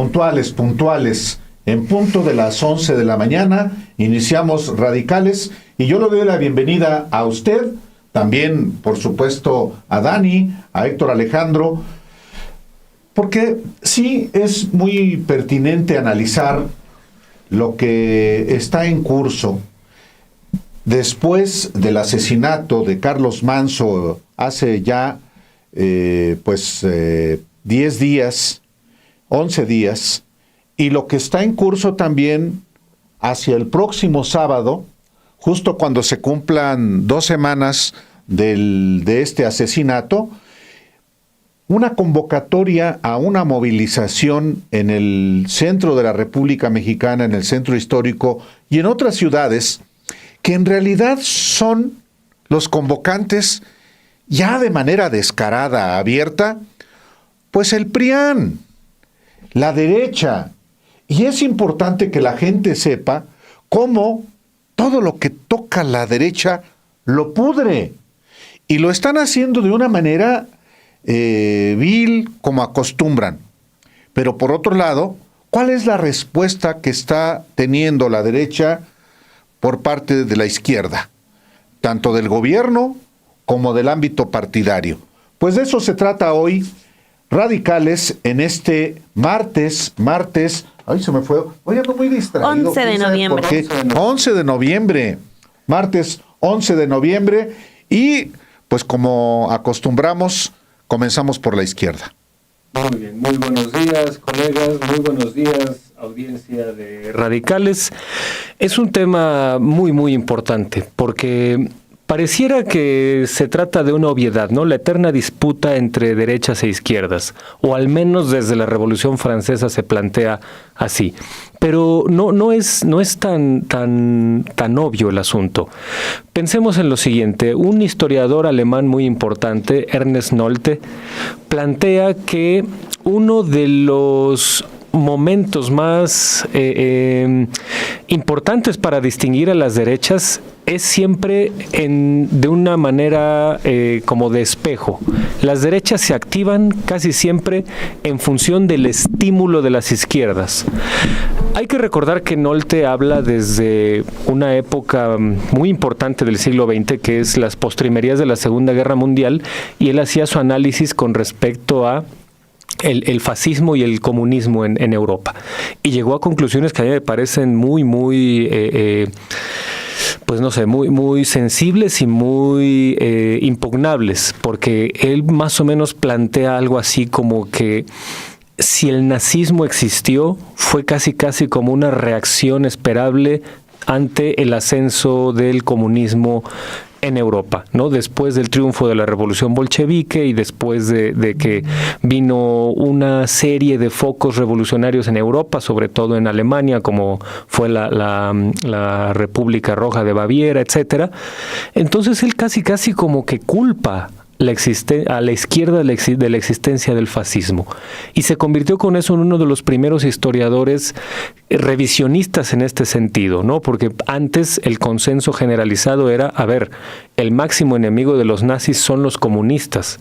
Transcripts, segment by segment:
puntuales. En punto de las 11 de la mañana iniciamos Radicales y yo le doy la bienvenida a usted, también por supuesto a Dani, a Héctor Alejandro, porque sí es muy pertinente analizar lo que está en curso después del asesinato de Carlos Manzo hace ya 10 días, 11 días, y lo que está en curso también hacia el próximo sábado, justo cuando se cumplan 2 semanas de este asesinato, una convocatoria a una movilización en el centro de la República Mexicana, en el centro histórico y en otras ciudades, que en realidad son los convocantes ya de manera descarada, abierta, pues el PRIAN, la derecha. Y es importante que la gente sepa cómo todo lo que toca la derecha lo pudre. Y lo están haciendo de una manera vil, como acostumbran. Pero por otro lado, ¿cuál es la respuesta que está teniendo la derecha por parte de la izquierda? Tanto del gobierno como del ámbito partidario. Pues de eso se trata hoy, Radicales, en este martes, ay, se me fue, hoy ando muy distraído. 11 de noviembre. 11 de noviembre, martes 11 de noviembre, y pues como acostumbramos, comenzamos por la izquierda. Muy bien, muy buenos días, colegas, muy buenos días, audiencia de Radicales. Es un tema muy, muy importante, porque pareciera que se trata de una obviedad, ¿no? La eterna disputa entre derechas e izquierdas, o al menos desde la Revolución Francesa se plantea así. Pero no es tan obvio el asunto. Pensemos en lo siguiente: un historiador alemán muy importante, Ernest Nolte, plantea que uno de los momentos más importantes para distinguir a las derechas es siempre de una manera como de espejo. Las derechas se activan casi siempre en función del estímulo de las izquierdas. Hay que recordar que Nolte habla desde una época muy importante del siglo XX, que es las postrimerías de la Segunda Guerra Mundial, y él hacía su análisis con respecto a el fascismo y el comunismo en Europa. Y llegó a conclusiones que a mí me parecen muy sensibles y muy impugnables, porque él más o menos plantea algo así como que si el nazismo existió, fue casi como una reacción esperable ante el ascenso del comunismo en Europa, ¿no? Después del triunfo de la Revolución Bolchevique y después de que vino una serie de focos revolucionarios en Europa, sobre todo en Alemania, como fue la República Roja de Baviera, etcétera. Entonces él casi como que culpa a la izquierda de la existencia del fascismo, y se convirtió con eso en uno de los primeros historiadores revisionistas en este sentido, ¿no? Porque antes el consenso generalizado era, el máximo enemigo de los nazis son los comunistas,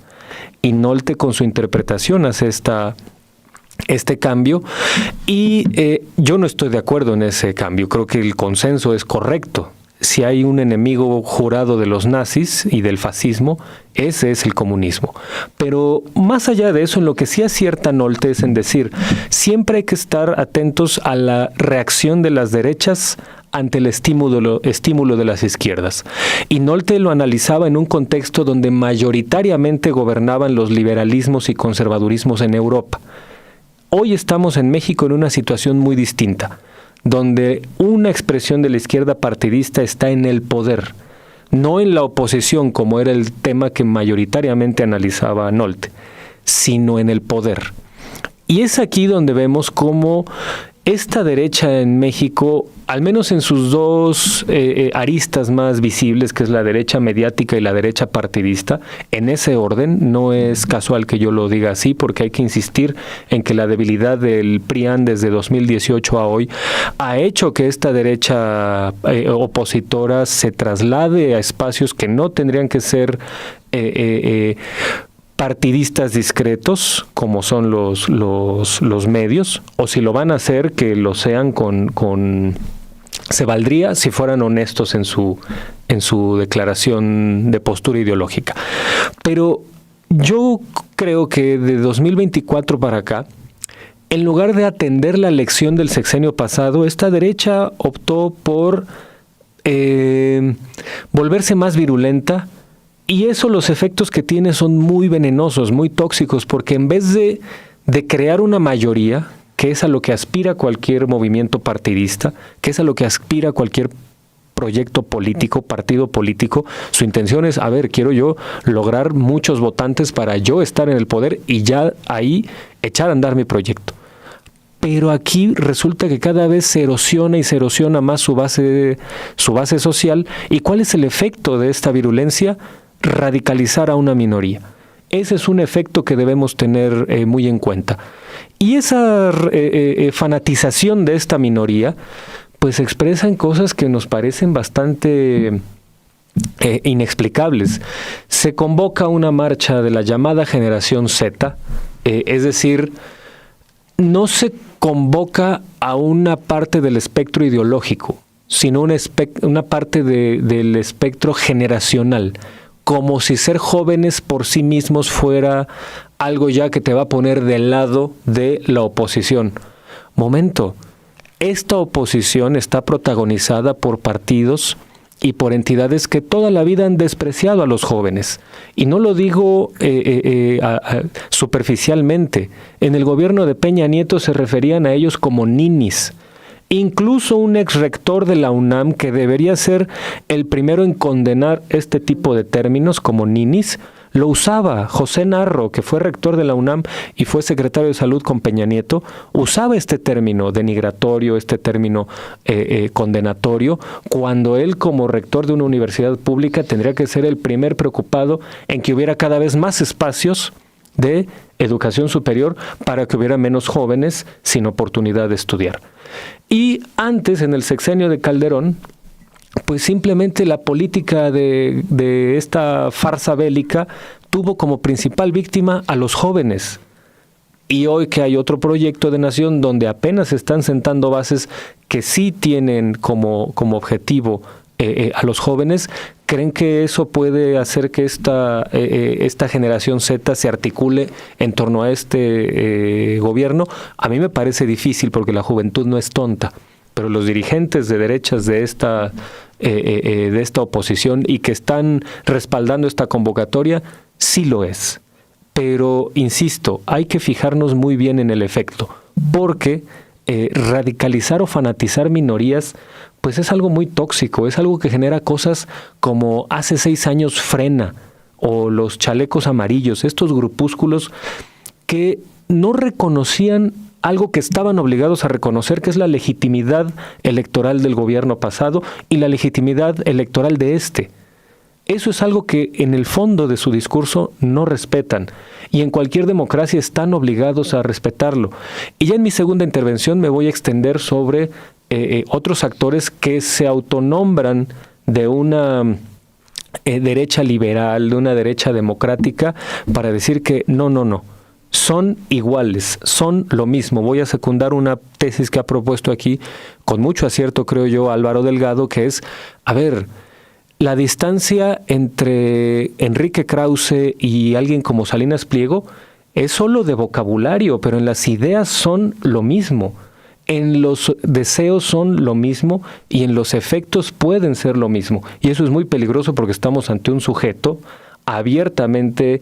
y Nolte con su interpretación hace este cambio, y yo no estoy de acuerdo en ese cambio. Creo que el consenso es correcto. Si hay un enemigo jurado de los nazis y del fascismo, ese es el comunismo. Pero más allá de eso, en lo que sí acierta Nolte es en decir, siempre hay que estar atentos a la reacción de las derechas ante el estímulo de las izquierdas. Y Nolte lo analizaba en un contexto donde mayoritariamente gobernaban los liberalismos y conservadurismos en Europa. Hoy estamos en México en una situación muy distinta, donde una expresión de la izquierda partidista está en el poder, no en la oposición, como era el tema que mayoritariamente analizaba Nolte, sino en el poder. Y es aquí donde vemos cómo esta derecha en México, al menos en sus dos aristas más visibles, que es la derecha mediática y la derecha partidista, en ese orden, no es casual que yo lo diga así, porque hay que insistir en que la debilidad del PRIAN desde 2018 a hoy ha hecho que esta derecha opositora se traslade a espacios que no tendrían que ser partidistas discretos, como son los medios, o si lo van a hacer, que lo sean se valdría si fueran honestos en su declaración de postura ideológica. Pero yo creo que de 2024 para acá, en lugar de atender la lección del sexenio pasado, esta derecha optó por volverse más virulenta, y eso, los efectos que tiene son muy venenosos, muy tóxicos, porque en vez de crear una mayoría, que es a lo que aspira cualquier movimiento partidista, que es a lo que aspira cualquier proyecto político, partido político, su intención es, quiero yo lograr muchos votantes para yo estar en el poder y ya ahí echar a andar mi proyecto. Pero aquí resulta que cada vez se erosiona más su base social. ¿Y cuál es el efecto de esta virulencia? Radicalizar a una minoría. Ese es un efecto que debemos tener muy en cuenta. Y esa fanatización de esta minoría, pues expresan cosas que nos parecen bastante inexplicables. Se convoca una marcha de la llamada generación Z, es decir, no se convoca a una parte del espectro ideológico, sino una parte del espectro generacional, como si ser jóvenes por sí mismos fuera algo ya que te va a poner del lado de la oposición. Momento, esta oposición está protagonizada por partidos y por entidades que toda la vida han despreciado a los jóvenes. Y no lo digo superficialmente. En el gobierno de Peña Nieto se referían a ellos como ninis. Incluso un ex rector de la UNAM, que debería ser el primero en condenar este tipo de términos como ninis, lo usaba. José Narro, que fue rector de la UNAM y fue secretario de Salud con Peña Nieto, usaba este término denigratorio, este término condenatorio, cuando él, como rector de una universidad pública, tendría que ser el primer preocupado en que hubiera cada vez más espacios de educación superior para que hubiera menos jóvenes sin oportunidad de estudiar. Y antes, en el sexenio de Calderón, pues simplemente la política de esta farsa bélica tuvo como principal víctima a los jóvenes. Y hoy que hay otro proyecto de nación donde apenas se están sentando bases que sí tienen como objetivo a los jóvenes, ¿creen que eso puede hacer que esta generación Z se articule en torno a este gobierno? A mí me parece difícil, porque la juventud no es tonta, pero los dirigentes de derechas de esta oposición y que están respaldando esta convocatoria, sí lo es. Pero, insisto, hay que fijarnos muy bien en el efecto, porque radicalizar o fanatizar minorías, pues es algo muy tóxico, es algo que genera cosas como hace 6 años Frena o los chalecos amarillos, estos grupúsculos que no reconocían algo que estaban obligados a reconocer, que es la legitimidad electoral del gobierno pasado y la legitimidad electoral de este. Eso es algo que en el fondo de su discurso no respetan, y en cualquier democracia están obligados a respetarlo. Y ya en mi segunda intervención me voy a extender sobre otros actores que se autonombran de una derecha liberal, de una derecha democrática, para decir que no, son iguales, son lo mismo. Voy a secundar una tesis que ha propuesto aquí, con mucho acierto creo yo, Álvaro Delgado, que es, la distancia entre Enrique Krause y alguien como Salinas Pliego es solo de vocabulario, pero en las ideas son lo mismo, en los deseos son lo mismo y en los efectos pueden ser lo mismo. Y eso es muy peligroso, porque estamos ante un sujeto abiertamente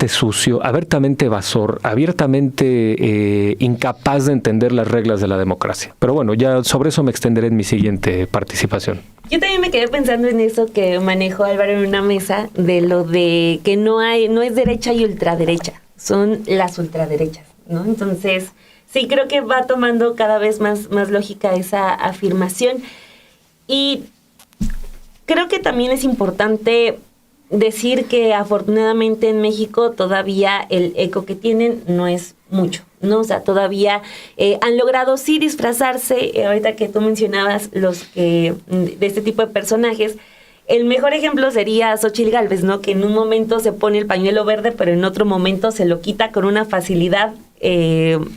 sucio, abiertamente evasor, abiertamente incapaz de entender las reglas de la democracia. Pero bueno, ya sobre eso me extenderé en mi siguiente participación. Yo también me quedé pensando en eso que manejó Álvaro en una mesa, de lo de que no es derecha y ultraderecha, son las ultraderechas, ¿no? Entonces, sí, creo que va tomando cada vez más lógica esa afirmación. Y creo que también es importante decir que afortunadamente en México todavía el eco que tienen no es mucho, ¿no? O sea, todavía han logrado sí disfrazarse, ahorita que tú mencionabas de este tipo de personajes, El mejor ejemplo sería Xóchitl Gálvez, ¿no? Que en un momento se pone el pañuelo verde, pero en otro momento se lo quita con una facilidad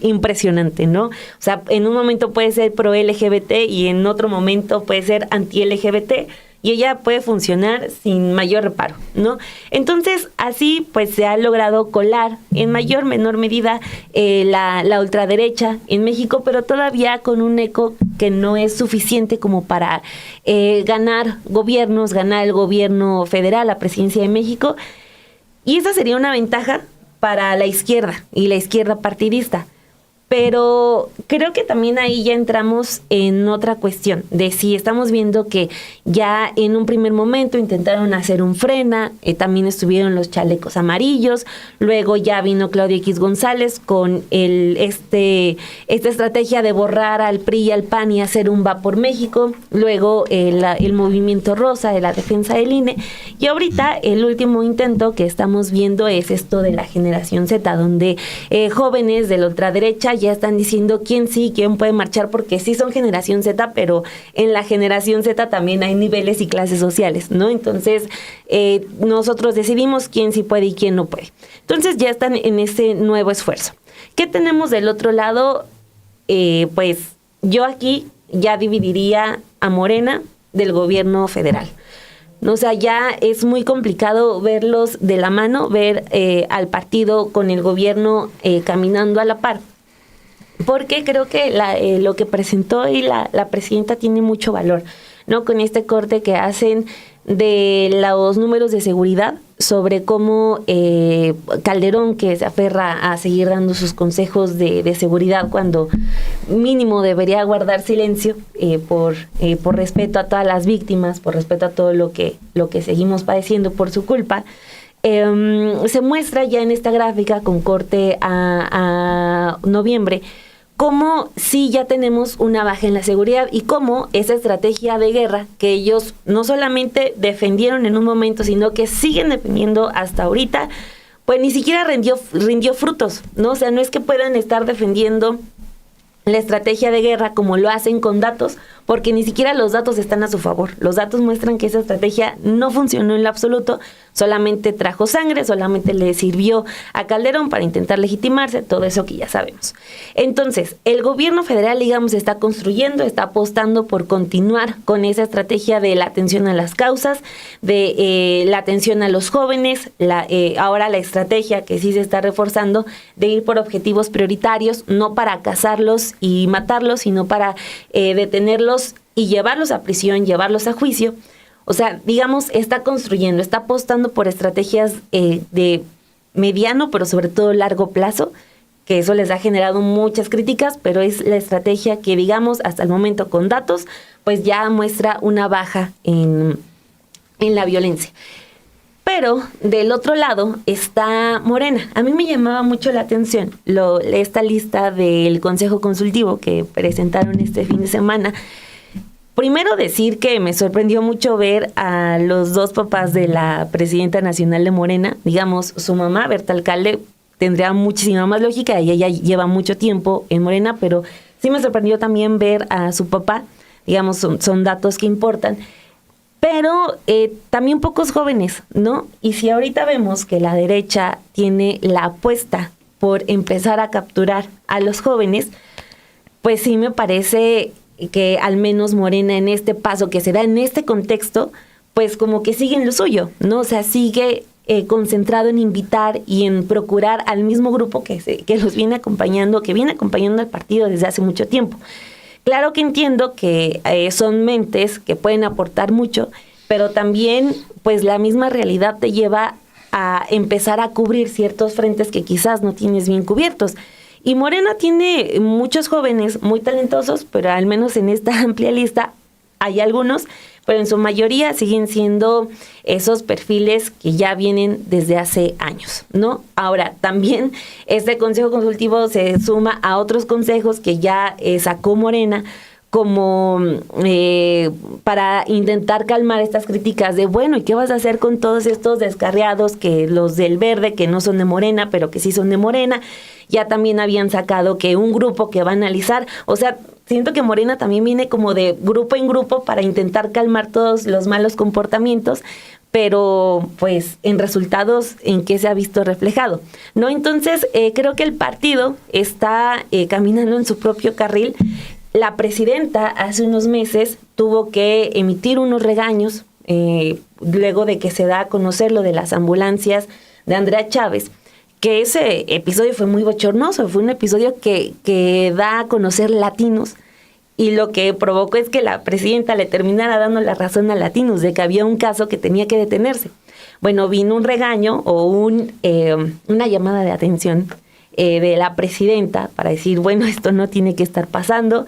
impresionante, ¿no? O sea, en un momento puede ser pro LGBT y en otro momento puede ser anti LGBT, y ella puede funcionar sin mayor reparo, ¿no? Entonces, así pues se ha logrado colar en mayor menor medida la ultraderecha en México, pero todavía con un eco que no es suficiente como para ganar gobiernos, ganar el gobierno federal, la presidencia de México, y esa sería una ventaja para la izquierda y la izquierda partidista. Pero creo que también ahí ya entramos en otra cuestión, de si estamos viendo que ya en un primer momento intentaron hacer un frena, también estuvieron los chalecos amarillos, luego ya vino Claudia X González con esta estrategia de borrar al PRI y al PAN y hacer un Va por México, luego el movimiento rosa de la defensa del INE, y ahorita el último intento que estamos viendo es esto de la generación Z, donde jóvenes de la ultraderecha ya están diciendo quién sí, quién puede marchar, porque sí son generación Z, pero en la generación Z también hay niveles y clases sociales, ¿no? Entonces, nosotros decidimos quién sí puede y quién no puede. Entonces, ya están en ese nuevo esfuerzo. ¿Qué tenemos del otro lado? Pues yo aquí ya dividiría a Morena del gobierno federal. O sea, ya es muy complicado verlos de la mano, ver al partido con el gobierno caminando a la par. Porque creo que lo que presentó y la presidenta tiene mucho valor, ¿no? Con este corte que hacen de los números de seguridad, sobre cómo Calderón, que se aferra a seguir dando sus consejos de seguridad cuando mínimo debería guardar silencio por respeto a todas las víctimas, por respeto a todo lo que seguimos padeciendo por su culpa. Se muestra ya en esta gráfica con corte a noviembre cómo sí ya tenemos una baja en la seguridad y cómo esa estrategia de guerra que ellos no solamente defendieron en un momento, sino que siguen defendiendo hasta ahorita, pues ni siquiera rindió frutos, ¿no? O sea, no es que puedan estar defendiendo la estrategia de guerra como lo hacen con datos, porque ni siquiera los datos están a su favor. Los datos muestran que esa estrategia no funcionó en lo absoluto, solamente trajo sangre, solamente le sirvió a Calderón para intentar legitimarse, todo eso que ya sabemos. Entonces, el gobierno federal, digamos, está construyendo, está apostando por continuar con esa estrategia de la atención a las causas, de la atención a los jóvenes, ahora la estrategia que sí se está reforzando de ir por objetivos prioritarios, no para cazarlos y matarlos, sino para detenerlos y llevarlos a prisión, llevarlos a juicio. O sea, digamos, está construyendo, está apostando por estrategias de mediano, pero sobre todo largo plazo, que eso les ha generado muchas críticas, pero es la estrategia que, digamos, hasta el momento con datos, pues ya muestra una baja en la violencia. Pero del otro lado está Morena. A mí me llamaba mucho la atención esta lista del Consejo Consultivo que presentaron este fin de semana. Primero decir que me sorprendió mucho ver a los dos papás de la presidenta nacional de Morena. Digamos, su mamá, Berta Alcalde, tendría muchísima más lógica. Ella lleva mucho tiempo en Morena, pero sí me sorprendió también ver a su papá. Digamos, son datos que importan. Pero también pocos jóvenes, ¿no? Y si ahorita vemos que la derecha tiene la apuesta por empezar a capturar a los jóvenes, pues sí me parece que al menos Morena en este paso que se da en este contexto, pues como que sigue en lo suyo, ¿no? O sea, sigue concentrado en invitar y en procurar al mismo grupo que los viene acompañando, que viene acompañando al partido desde hace mucho tiempo. Claro que entiendo que son mentes que pueden aportar mucho, pero también pues la misma realidad te lleva a empezar a cubrir ciertos frentes que quizás no tienes bien cubiertos. Y Morena tiene muchos jóvenes muy talentosos, pero al menos en esta amplia lista hay algunos, pero en su mayoría siguen siendo esos perfiles que ya vienen desde hace años, ¿no? Ahora, también este Consejo Consultivo se suma a otros consejos que ya sacó Morena, como para intentar calmar estas críticas de, bueno, ¿y qué vas a hacer con todos estos descarriados, que los del verde, que no son de Morena, pero que sí son de Morena? Ya también habían sacado que un grupo que va a analizar, o sea, siento que Morena también viene como de grupo en grupo para intentar calmar todos los malos comportamientos, pero pues en resultados en qué se ha visto reflejado, ¿no? Entonces creo que el partido está caminando en su propio carril. La presidenta hace unos meses tuvo que emitir unos regaños luego de que se da a conocer lo de las ambulancias de Andrea Chávez, que ese episodio fue muy bochornoso, fue un episodio que da a conocer Latinos, y lo que provocó es que la presidenta le terminara dando la razón a Latinos de que había un caso que tenía que detenerse. Bueno, vino un regaño o una llamada de atención de la presidenta para decir, bueno, esto no tiene que estar pasando.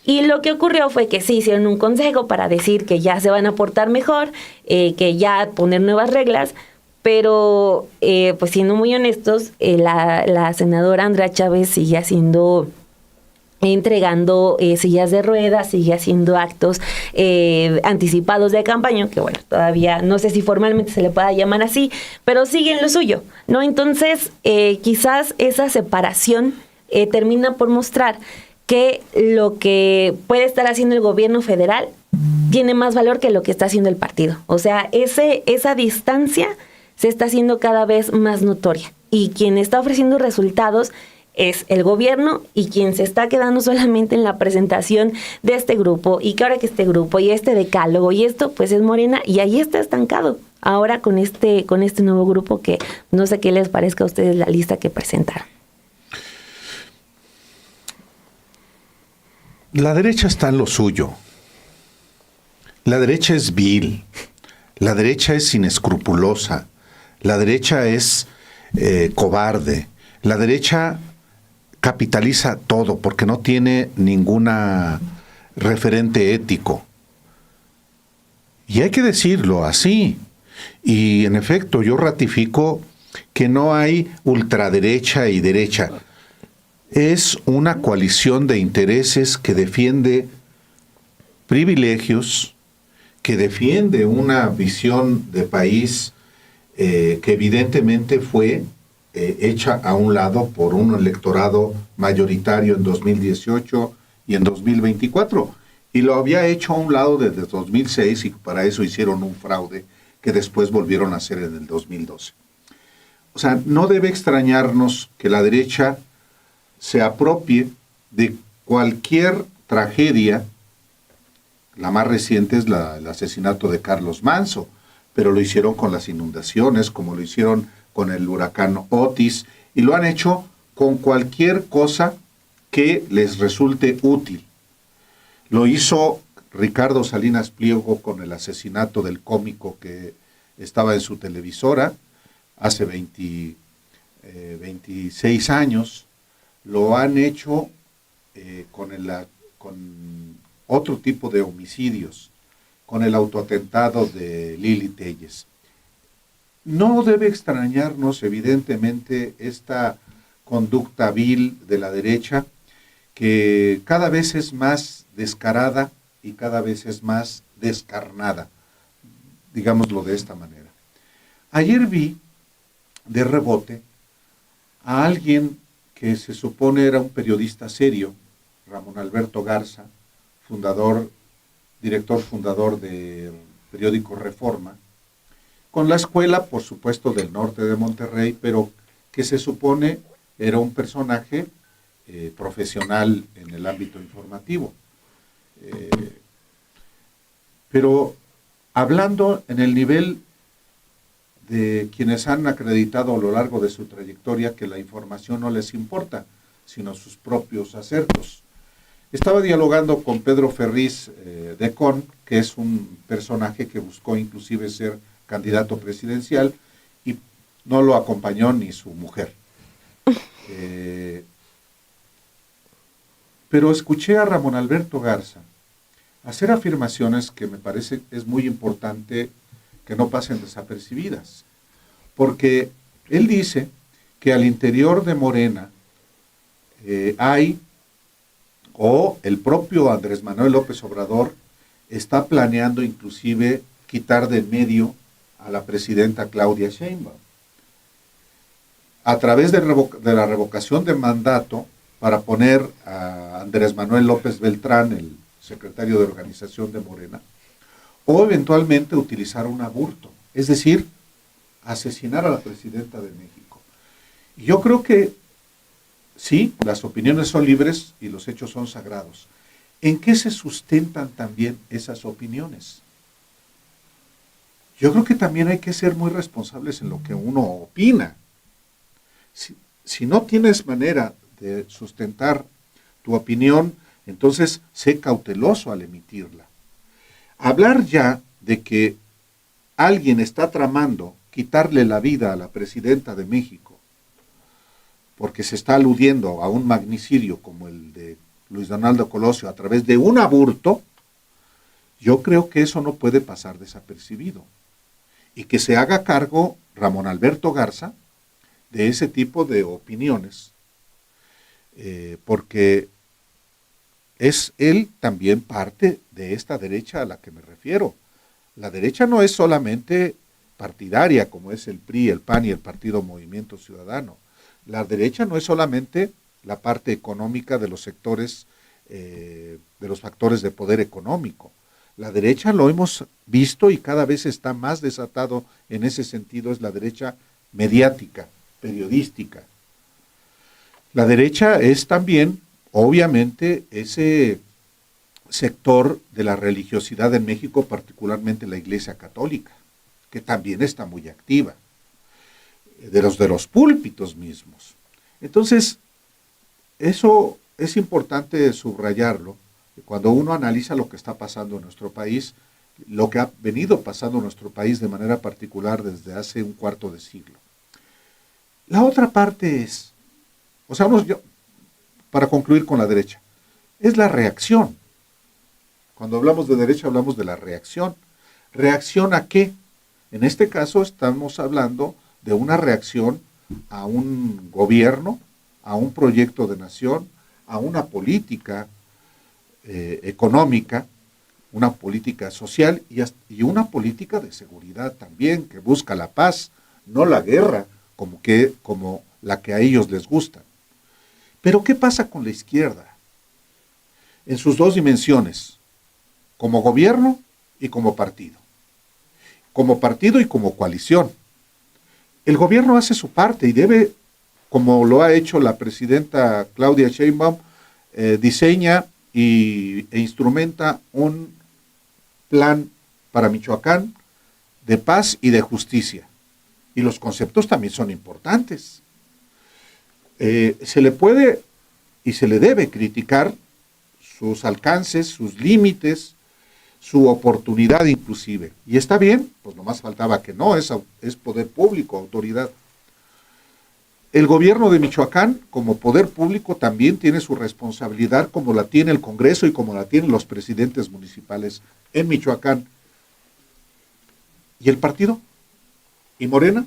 Y lo que ocurrió fue que sí hicieron un consejo para decir que ya se van a portar mejor, que ya poner nuevas reglas, pero pues siendo muy honestos, la senadora Andrea Chávez sigue entregando sillas de ruedas, sigue haciendo actos anticipados de campaña, que bueno, todavía no sé si formalmente se le pueda llamar así, pero sigue en lo suyo, ¿no? Entonces, quizás esa separación termina por mostrar que lo que puede estar haciendo el gobierno federal tiene más valor que lo que está haciendo el partido. O sea, esa distancia se está haciendo cada vez más notoria, y quien está ofreciendo resultados es el gobierno, y quien se está quedando solamente en la presentación de este grupo, y que ahora que este grupo y este decálogo y esto, pues es Morena, y ahí está estancado ahora con este nuevo grupo, que no sé qué les parezca a ustedes la lista que presentaron. La derecha está en lo suyo. La derecha es vil. La derecha es inescrupulosa. La derecha es cobarde. La derecha capitaliza todo porque no tiene ninguna referente ético. Y hay que decirlo así. Y en efecto, yo ratifico que no hay ultraderecha y derecha. Es una coalición de intereses que defiende privilegios, que defiende una visión de país que evidentemente fue hecha a un lado por un electorado mayoritario en 2018 y en 2024. Y lo había hecho a un lado desde 2006, y para eso hicieron un fraude que después volvieron a hacer en el 2012. O sea, no debe extrañarnos que la derecha se apropie de cualquier tragedia. La más reciente es el asesinato de Carlos Manso, pero lo hicieron con las inundaciones, como lo hicieron con el huracán Otis, y lo han hecho con cualquier cosa que les resulte útil. Lo hizo Ricardo Salinas Pliego con el asesinato del cómico que estaba en su televisora hace 26 años. Lo han hecho con otro tipo de homicidios, con el autoatentado de Lili Telles. No debe extrañarnos, evidentemente, esta conducta vil de la derecha, que cada vez es más descarada y cada vez es más descarnada, digámoslo de esta manera. Ayer vi de rebote a alguien que se supone era un periodista serio, Ramón Alberto Garza, director fundador del periódico Reforma, con la escuela, por supuesto, del norte de Monterrey, pero que se supone era un personaje profesional en el ámbito informativo. Pero hablando en el nivel de quienes han acreditado a lo largo de su trayectoria que la información no les importa, sino sus propios acertos. Estaba dialogando con Pedro Ferriz de Con, que es un personaje que buscó inclusive ser candidato presidencial, y no lo acompañó ni su mujer. Pero escuché a Ramón Alberto Garza hacer afirmaciones que me parece es muy importante que no pasen desapercibidas, porque él dice que al interior de Morena hay, o el propio Andrés Manuel López Obrador está planeando inclusive quitar de en medio a la presidenta Claudia Sheinbaum. A través de la revocación de mandato, para poner a Andrés Manuel López Beltrán, el secretario de organización de Morena, o eventualmente utilizar un aborto, es decir, asesinar a la presidenta de México. Y yo creo que sí, las opiniones son libres y los hechos son sagrados. ¿En qué se sustentan también esas opiniones? Yo creo que también hay que ser muy responsables en lo que uno opina. Si no tienes manera de sustentar tu opinión, entonces sé cauteloso al emitirla. Hablar ya de que alguien está tramando quitarle la vida a la presidenta de México porque se está aludiendo a un magnicidio como el de Luis Donaldo Colosio a través de un aborto, yo creo que eso no puede pasar desapercibido. Y que se haga cargo Ramón Alberto Garza de ese tipo de opiniones, porque es él también parte de esta derecha a la que me refiero. La derecha no es solamente partidaria, como es el PRI, el PAN y el Partido Movimiento Ciudadano. La derecha no es solamente la parte económica de los sectores, de los factores de poder económico. La derecha, lo hemos visto y cada vez está más desatado en ese sentido, es la derecha mediática, periodística. La derecha es también, obviamente, ese sector de la religiosidad en México, particularmente la Iglesia Católica, que también está muy activa, de los púlpitos mismos. Entonces, eso es importante subrayarlo, cuando uno analiza lo que está pasando en nuestro país, lo que ha venido pasando en nuestro país de manera particular desde hace un cuarto de siglo. La otra parte es, para concluir con la derecha, es la reacción. Cuando hablamos de derecha hablamos de la reacción. ¿Reacción a qué? En este caso estamos hablando de una reacción a un gobierno, a un proyecto de nación, a una política económica, una política social y una política de seguridad también, que busca la paz, no la guerra, como la que a ellos les gusta. Pero ¿qué pasa con la izquierda? En sus dos dimensiones, como gobierno y como partido. Como partido y como coalición. El gobierno hace su parte y debe, como lo ha hecho la presidenta Claudia Sheinbaum, diseña e instrumenta un plan para Michoacán de paz y de justicia. Y los conceptos también son importantes. Se le puede y se le debe criticar sus alcances, sus límites, su oportunidad inclusive. Y está bien, pues nomás faltaba que no, es poder público, autoridad. El gobierno de Michoacán, como poder público, también tiene su responsabilidad, como la tiene el Congreso y como la tienen los presidentes municipales en Michoacán. ¿Y el partido? ¿Y Morena?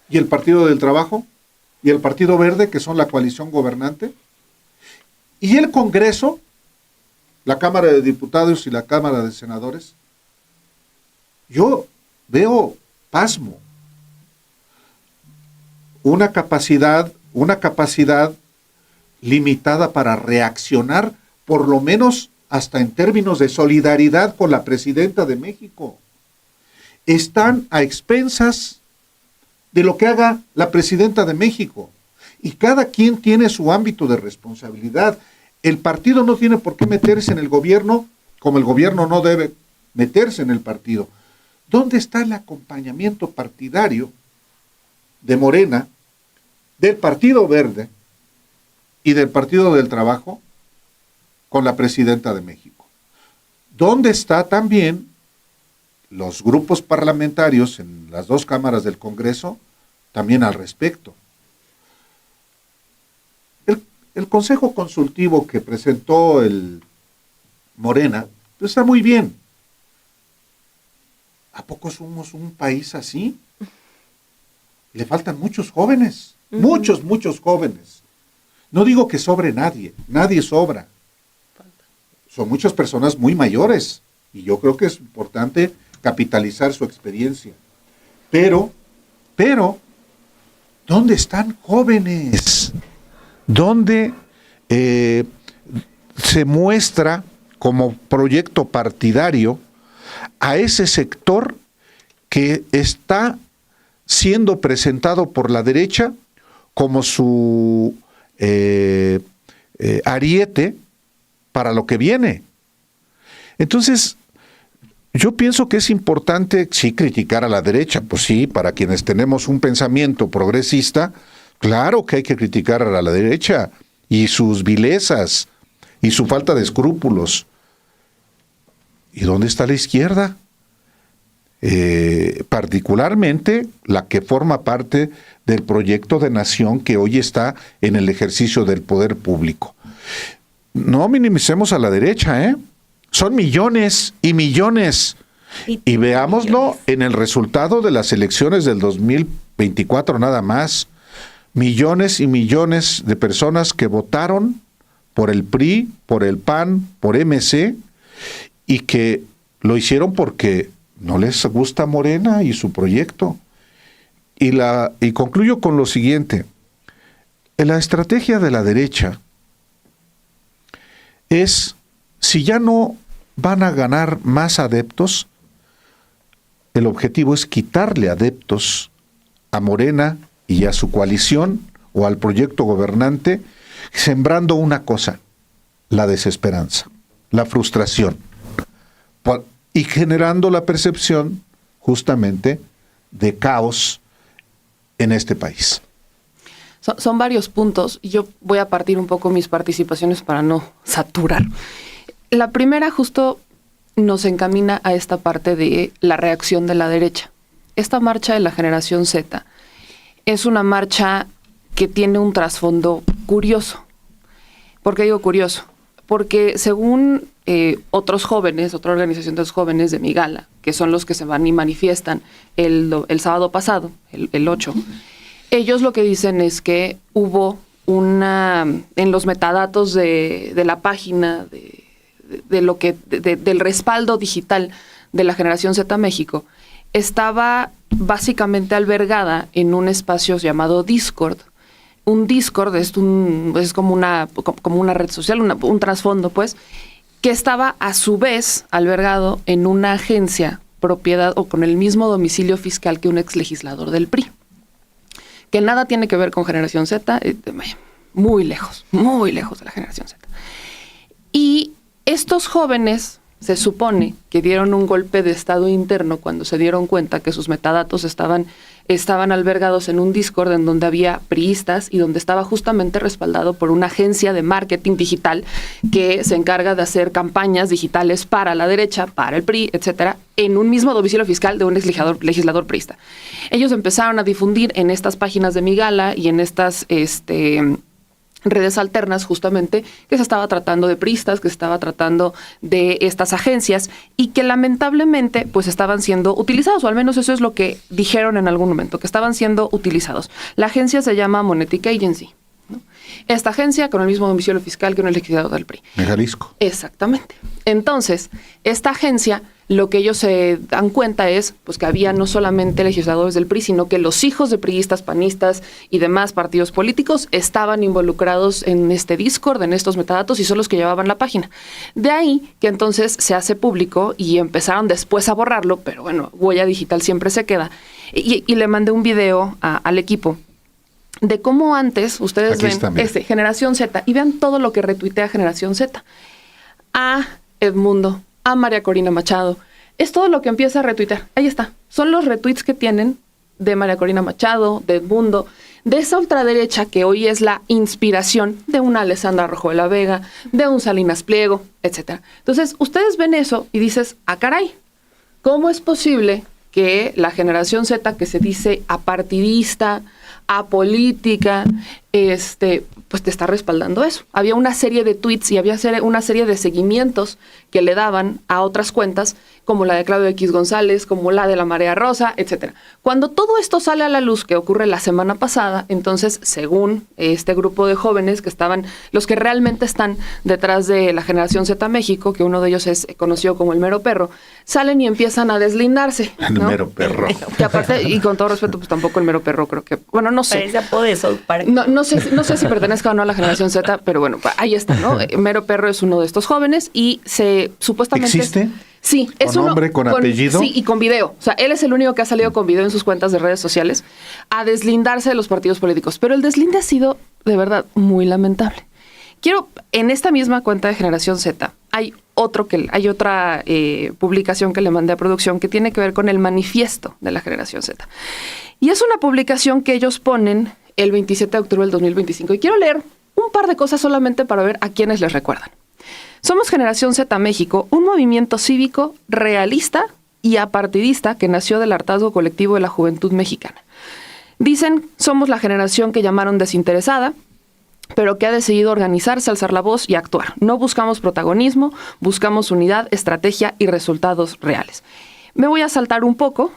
¿Y el Partido del Trabajo? ¿Y el Partido Verde, que son la coalición gobernante? ¿Y el Congreso? ¿La Cámara de Diputados y la Cámara de Senadores? Yo veo pasmo. Una capacidad limitada para reaccionar, por lo menos hasta en términos de solidaridad con la presidenta de México. Están a expensas de lo que haga la presidenta de México. Y cada quien tiene su ámbito de responsabilidad. El partido no tiene por qué meterse en el gobierno, como el gobierno no debe meterse en el partido. ¿Dónde está el acompañamiento partidario de Morena, del Partido Verde y del Partido del Trabajo con la presidenta de México? ¿Dónde está también los grupos parlamentarios en las dos cámaras del Congreso también al respecto? El Consejo Consultivo que presentó el Morena, pues está muy bien. ¿A poco somos un país así? Le faltan muchos jóvenes, muchos jóvenes. No digo que sobre nadie sobra. Son muchas personas muy mayores y yo creo que es importante capitalizar su experiencia. Pero, ¿dónde están jóvenes? donde se muestra como proyecto partidario a ese sector que está siendo presentado por la derecha como su ariete para lo que viene. Entonces, yo pienso que es importante, sí, criticar a la derecha, pues sí, para quienes tenemos un pensamiento progresista, claro que hay que criticar a la derecha y sus vilezas y su falta de escrúpulos. ¿Y dónde está la izquierda? Particularmente la que forma parte del proyecto de nación que hoy está en el ejercicio del poder público. No minimicemos a la derecha, ¿eh? Son millones y millones. Y veámoslo en el resultado de las elecciones del 2024 nada más. Millones y millones de personas que votaron por el PRI, por el PAN, por MC, y que lo hicieron porque no les gusta Morena y su proyecto. Y concluyo con lo siguiente. La estrategia de la derecha es, si ya no van a ganar más adeptos, el objetivo es quitarle adeptos a Morena y a su coalición o al proyecto gobernante, sembrando una cosa, la desesperanza, la frustración, y generando la percepción justamente de caos en este país. Son varios puntos y yo voy a partir un poco mis participaciones para no saturar. La primera justo nos encamina a esta parte de la reacción de la derecha. Esta marcha de la generación Z es una marcha que tiene un trasfondo curioso. ¿Por qué digo curioso? Porque según otros jóvenes, otra organización de los jóvenes de Migala, que son los que se van y manifiestan el sábado pasado, el 8, ellos lo que dicen es que hubo en los metadatos de la página, del respaldo digital de la generación Z México, estaba básicamente albergada en un espacio llamado Discord. Un Discord es como una red social, un trasfondo, pues, que estaba a su vez albergado en una agencia, propiedad o con el mismo domicilio fiscal que un exlegislador del PRI. Que nada tiene que ver con generación Z, muy lejos de la generación Z. Y estos jóvenes se supone que dieron un golpe de estado interno cuando se dieron cuenta que sus metadatos estaban albergados en un Discord en donde había priistas y donde estaba justamente respaldado por una agencia de marketing digital que se encarga de hacer campañas digitales para la derecha, para el PRI, etcétera, en un mismo domicilio fiscal de un legislador priista. Ellos empezaron a difundir en estas páginas de Migala y en estas redes alternas justamente que se estaba tratando de priistas, que se estaba tratando de estas agencias y que lamentablemente pues estaban siendo utilizados, o al menos eso es lo que dijeron en algún momento, que estaban siendo utilizados. La agencia se llama Monetic Agency, ¿no? Esta agencia con el mismo domicilio fiscal que un legislador del PRI. En Jalisco. Exactamente. Entonces, esta agencia, lo que ellos se dan cuenta es pues que había no solamente legisladores del PRI, sino que los hijos de priistas, panistas y demás partidos políticos estaban involucrados en este Discord, en estos metadatos, y son los que llevaban la página. De ahí que entonces se hace público y empezaron después a borrarlo, pero bueno, huella digital siempre se queda. Y le mandé un video al equipo de cómo antes, ustedes ven Generación Z, y vean todo lo que retuitea Generación Z. A Edmundo, a María Corina Machado. Es todo lo que empieza a retuitear. Ahí está. Son los retweets que tienen de María Corina Machado, de Edmundo, de esa ultraderecha que hoy es la inspiración de una Alessandra Rojo de la Vega, de un Salinas Pliego, etc. Entonces, ustedes ven eso y dices, ah, caray, ¿cómo es posible que la generación Z, que se dice apartidista, apolítica, pues te está respaldando eso? Había una serie de tweets y había una serie de seguimientos que le daban a otras cuentas, como la de Claudio X González, como la de la Marea Rosa, etcétera. Cuando todo esto sale a la luz, que ocurre la semana pasada, entonces, según este grupo de jóvenes que estaban, los que realmente están detrás de la generación Z México, que uno de ellos es conocido como el Mero Perro, salen y empiezan a deslindarse, ¿no? El Mero Perro. Que aparte, y con todo respeto, pues tampoco el Mero Perro creo que, bueno, no sé. Parece apodo de South Park. No sé si pertenezca o no a la generación Z, pero bueno, ahí está, ¿no? Mero Perro es uno de estos jóvenes y supuestamente... ¿Existe? Sí, es ¿Con nombre, con apellido? Sí, y con video. O sea, él es el único que ha salido con video en sus cuentas de redes sociales a deslindarse de los partidos políticos. Pero el deslinde ha sido, de verdad, muy lamentable. En esta misma cuenta de Generación Z, hay otra publicación que le mandé a producción que tiene que ver con el manifiesto de la Generación Z. Y es una publicación que ellos ponen el 27 de octubre del 2025. Y quiero leer un par de cosas solamente para ver a quiénes les recuerdan. Somos Generación Z México, un movimiento cívico realista y apartidista que nació del hartazgo colectivo de la juventud mexicana. Dicen, somos la generación que llamaron desinteresada, pero que ha decidido organizarse, alzar la voz y actuar. No buscamos protagonismo, buscamos unidad, estrategia y resultados reales. Me voy a saltar un poco.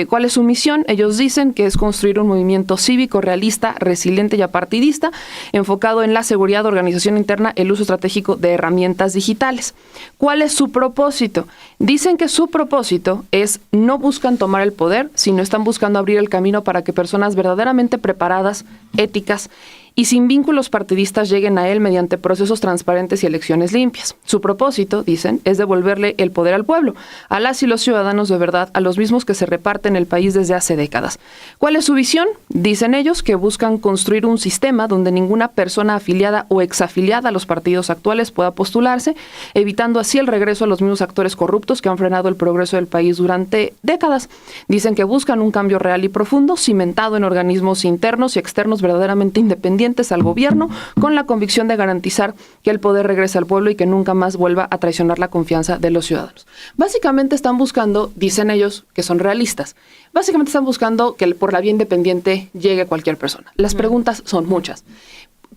¿Cuál es su misión? Ellos dicen que es construir un movimiento cívico, realista, resiliente y apartidista, enfocado en la seguridad, organización interna, el uso estratégico de herramientas digitales. ¿Cuál es su propósito? Dicen que su propósito es no buscan tomar el poder, sino están buscando abrir el camino para que personas verdaderamente preparadas, éticas y sin vínculos partidistas lleguen a él mediante procesos transparentes y elecciones limpias. Su propósito, dicen, es devolverle el poder al pueblo, a las y los ciudadanos de verdad, a los mismos que se reparten el país desde hace décadas. ¿Cuál es su visión? Dicen ellos que buscan construir un sistema donde ninguna persona afiliada o exafiliada a los partidos actuales pueda postularse, evitando así el regreso a los mismos actores corruptos que han frenado el progreso del país durante décadas. Dicen que buscan un cambio real y profundo, cimentado en organismos internos y externos verdaderamente independientes al gobierno, con la convicción de garantizar que el poder regrese al pueblo y que nunca más vuelva a traicionar la confianza de los ciudadanos. Básicamente están buscando, dicen ellos, que son realistas. Básicamente están buscando que por la vía independiente llegue cualquier persona. Las preguntas son muchas.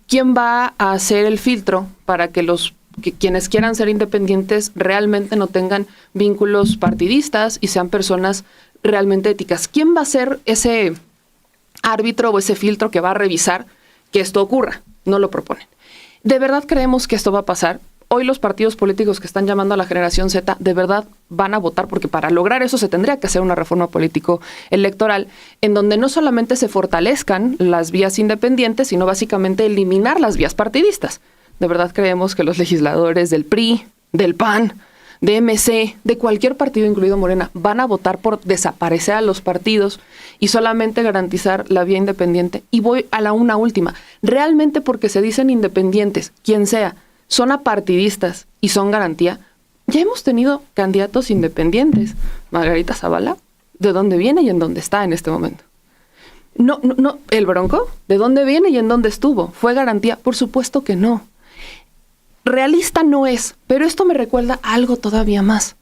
¿Quién va a hacer el filtro para que quienes quieran ser independientes realmente no tengan vínculos partidistas y sean personas realmente éticas? ¿Quién va a ser ese árbitro o ese filtro que va a revisar que esto ocurra? No lo proponen. ¿De verdad creemos que esto va a pasar? Hoy los partidos políticos que están llamando a la generación Z de verdad van a votar, porque para lograr eso se tendría que hacer una reforma político-electoral en donde no solamente se fortalezcan las vías independientes, sino básicamente eliminar las vías partidistas. ¿De verdad creemos que los legisladores del PRI, del PAN, de MC, de cualquier partido, incluido Morena, van a votar por desaparecer a los partidos y solamente garantizar la vía independiente? Y voy a una última. Realmente porque se dicen independientes, quien sea, son apartidistas y son garantía. Ya hemos tenido candidatos independientes. Margarita Zavala, ¿de dónde viene y en dónde está en este momento? No, ¿el Bronco? ¿De dónde viene y en dónde estuvo? ¿Fue garantía? Por supuesto que no. Realista no es, pero esto me recuerda a algo todavía más.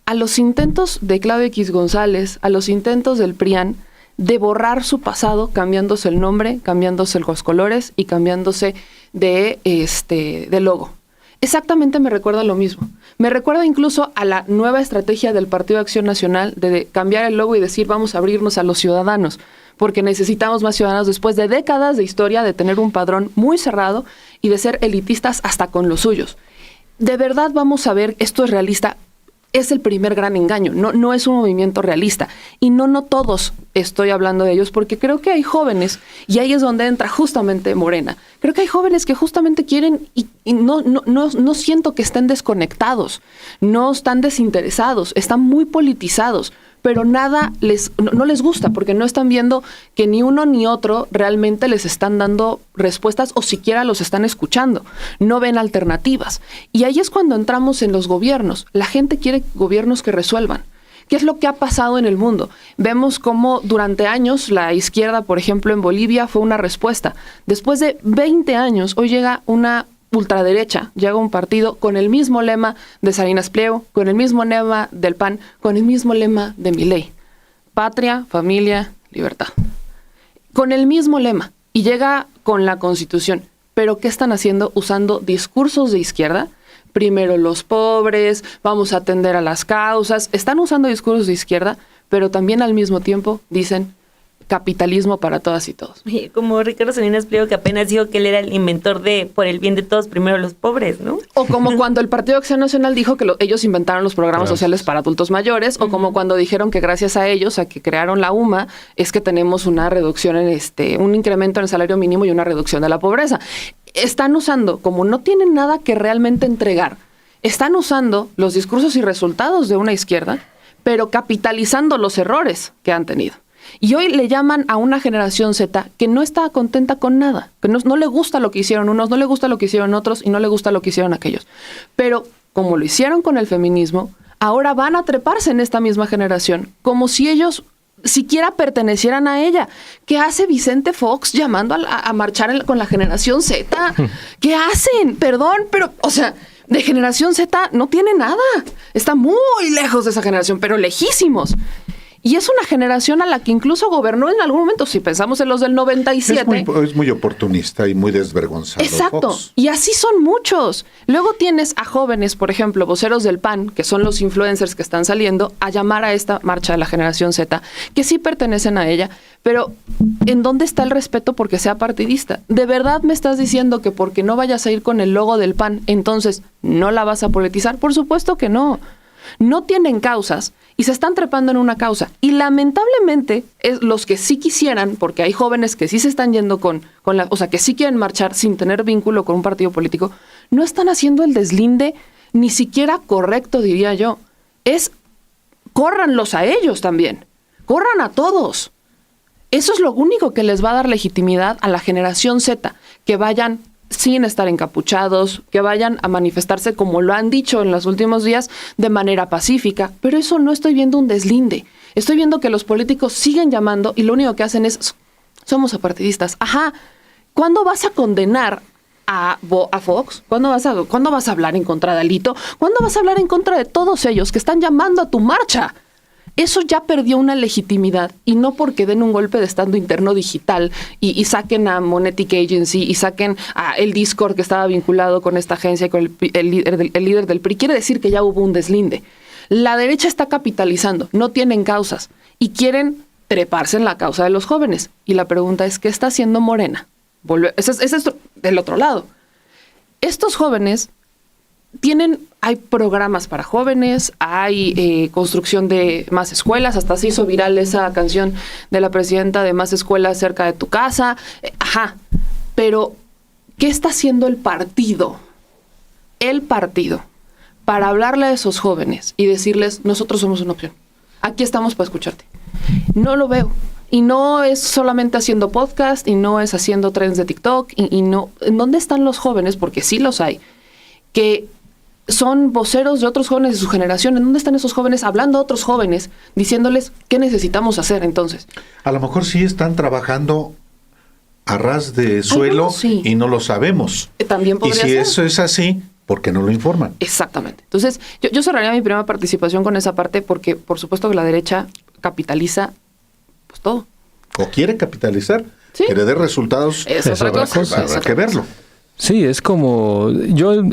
A los intentos de Claudio X González, a los intentos del PRIAN de borrar su pasado, cambiándose el nombre, cambiándose los colores y cambiándose de logo. Exactamente me recuerda lo mismo. Me recuerda incluso a la nueva estrategia del Partido de Acción Nacional de cambiar el logo y decir vamos a abrirnos a los ciudadanos, porque necesitamos más ciudadanos después de décadas de historia de tener un padrón muy cerrado y de ser elitistas hasta con los suyos. De verdad vamos a ver, esto es realista. Es el primer gran engaño, no es un movimiento realista. Y no todos estoy hablando de ellos, porque creo que hay jóvenes, y ahí es donde entra justamente Morena. Creo que hay jóvenes que justamente quieren, y no siento que estén desconectados, no están desinteresados, están muy politizados, pero nada no les gusta, porque no están viendo que ni uno ni otro realmente les están dando respuestas o siquiera los están escuchando. No ven alternativas. Y ahí es cuando entramos en los gobiernos. La gente quiere gobiernos que resuelvan. ¿Qué es lo que ha pasado en el mundo? Vemos cómo durante años la izquierda, por ejemplo, en Bolivia fue una respuesta. Después de 20 años, hoy llega una ultraderecha, llega un partido con el mismo lema de Salinas Pliego, con el mismo lema del PAN, con el mismo lema de Milei. Patria, familia, libertad. Con el mismo lema. Y llega con la Constitución. ¿Pero qué están haciendo? Usando discursos de izquierda. Primero los pobres, vamos a atender a las causas. Están usando discursos de izquierda, pero también al mismo tiempo dicen capitalismo para todas y todos. Oye, como Ricardo Salinas Pliego, que apenas dijo que él era el inventor de por el bien de todos, primero los pobres, ¿no? O como cuando el Partido Acción Nacional dijo que ellos inventaron los programas sociales para adultos mayores, o como cuando dijeron que gracias a ellos, a que crearon la UMA, es que tenemos una reducción en un incremento en el salario mínimo y una reducción de la pobreza. Están usando, como no tienen nada que realmente entregar, están usando los discursos y resultados de una izquierda, pero capitalizando los errores que han tenido. Y hoy le llaman a una generación Z que no está contenta con nada, que no le gusta lo que hicieron unos, no le gusta lo que hicieron otros y no le gusta lo que hicieron aquellos. Pero como lo hicieron con el feminismo, ahora van a treparse en esta misma generación, como si ellos siquiera pertenecieran a ella. ¿Qué hace Vicente Fox llamando a marchar con la generación Z? ¿Qué hacen? Perdón, pero, o sea, de generación Z no tiene nada. Está muy lejos de esa generación, pero lejísimos. Y es una generación a la que incluso gobernó en algún momento, si pensamos en los del 97. Es muy oportunista y muy desvergonzado. Exacto. Fox. Y así son muchos. Luego tienes a jóvenes, por ejemplo, voceros del PAN, que son los influencers que están saliendo, a llamar a esta marcha de la generación Z, que sí pertenecen a ella, pero ¿en dónde está el respeto porque sea partidista? ¿De verdad me estás diciendo que porque no vayas a ir con el logo del PAN, entonces no la vas a politizar? Por supuesto que no. No tienen causas y se están trepando en una causa. Y lamentablemente los que sí quisieran, porque hay jóvenes que sí se están yendo o sea, que sí quieren marchar sin tener vínculo con un partido político, no están haciendo el deslinde ni siquiera correcto, diría yo. Córranlos a ellos también. Corran a todos. Eso es lo único que les va a dar legitimidad a la generación Z, que vayan sin estar encapuchados, que vayan a manifestarse como lo han dicho en los últimos días de manera pacífica, pero eso no estoy viendo un deslinde. Estoy viendo que los políticos siguen llamando y lo único que hacen es somos apartidistas. Ajá, ¿cuándo vas a condenar a Fox? ¿Cuándo vas a hablar en contra de Alito? ¿Cuándo vas a hablar en contra de todos ellos que están llamando a tu marcha? Eso ya perdió una legitimidad, y no porque den un golpe de estado interno digital y saquen a Monetic Agency y saquen a el Discord que estaba vinculado con esta agencia, con el líder del PRI, quiere decir que ya hubo un deslinde. La derecha está capitalizando, no tienen causas y quieren treparse en la causa de los jóvenes. Y la pregunta es, ¿qué está haciendo Morena? Ese es del otro lado. Estos jóvenes hay programas para jóvenes, hay construcción de más escuelas, hasta se hizo viral esa canción de la presidenta de más escuelas cerca de tu casa. Pero ¿qué está haciendo el partido? El partido, para hablarle a esos jóvenes y decirles, nosotros somos una opción. Aquí estamos para escucharte. No lo veo. Y no es solamente haciendo podcast, y no es haciendo trends de TikTok, y no. ¿En dónde están los jóvenes? Porque sí los hay, que son voceros de otros jóvenes de su generación. ¿En dónde están esos jóvenes hablando a otros jóvenes, diciéndoles qué necesitamos hacer entonces? A lo mejor sí están trabajando a ras de suelo sí, y no lo sabemos. También podría ser. Y si eso es así, ¿por qué no lo informan? Exactamente. Entonces, yo cerraría mi primera participación con esa parte porque, por supuesto, que la derecha capitaliza pues todo. O quiere capitalizar, ¿sí? Que le dé resultados. Es otra cosa. Habrá que verlo. Sí, es como,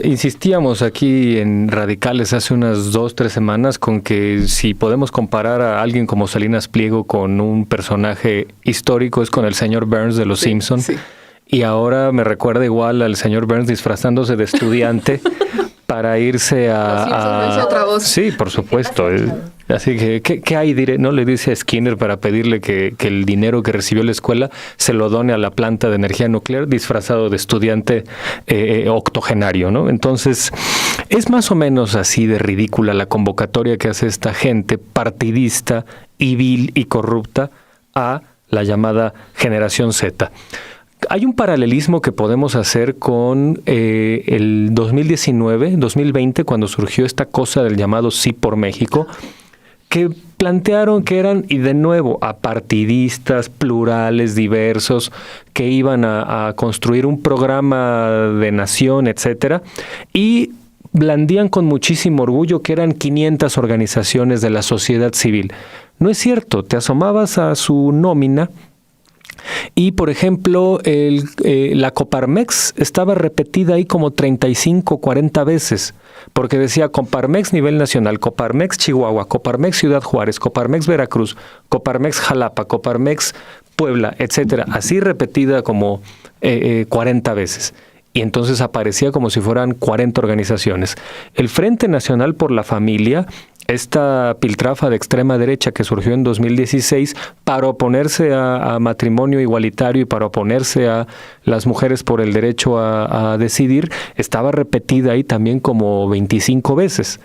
insistíamos aquí en Radicales hace unas 2-3 semanas con que si podemos comparar a alguien como Salinas Pliego con un personaje histórico es con el señor Burns de Los Simpson. Sí. Y ahora me recuerda igual al señor Burns disfrazándose de estudiante para irse a otra voz. Sí, por supuesto. Así que, ¿qué hay? No le dice a Skinner para pedirle que el dinero que recibió la escuela se lo done a la planta de energía nuclear disfrazado de estudiante octogenario, ¿no? Entonces, es más o menos así de ridícula la convocatoria que hace esta gente partidista y vil y corrupta a la llamada generación Z. Hay un paralelismo que podemos hacer con el 2019, 2020, cuando surgió esta cosa del llamado Sí por México, que plantearon que eran, y de nuevo, apartidistas, plurales, diversos, que iban a construir un programa de nación, etcétera, y blandían con muchísimo orgullo que eran 500 organizaciones de la sociedad civil. No es cierto, te asomabas a su nómina y, por ejemplo, la Coparmex estaba repetida ahí como 35, 40 veces, porque decía Coparmex nivel nacional, Coparmex Chihuahua, Coparmex Ciudad Juárez, Coparmex Veracruz, Coparmex Jalapa, Coparmex Puebla, etcétera, así repetida como 40 veces. Y entonces aparecía como si fueran 40 organizaciones. El Frente Nacional por la Familia, esta piltrafa de extrema derecha que surgió en 2016 para oponerse a matrimonio igualitario y para oponerse a las mujeres por el derecho a decidir, estaba repetida ahí también como 25 veces.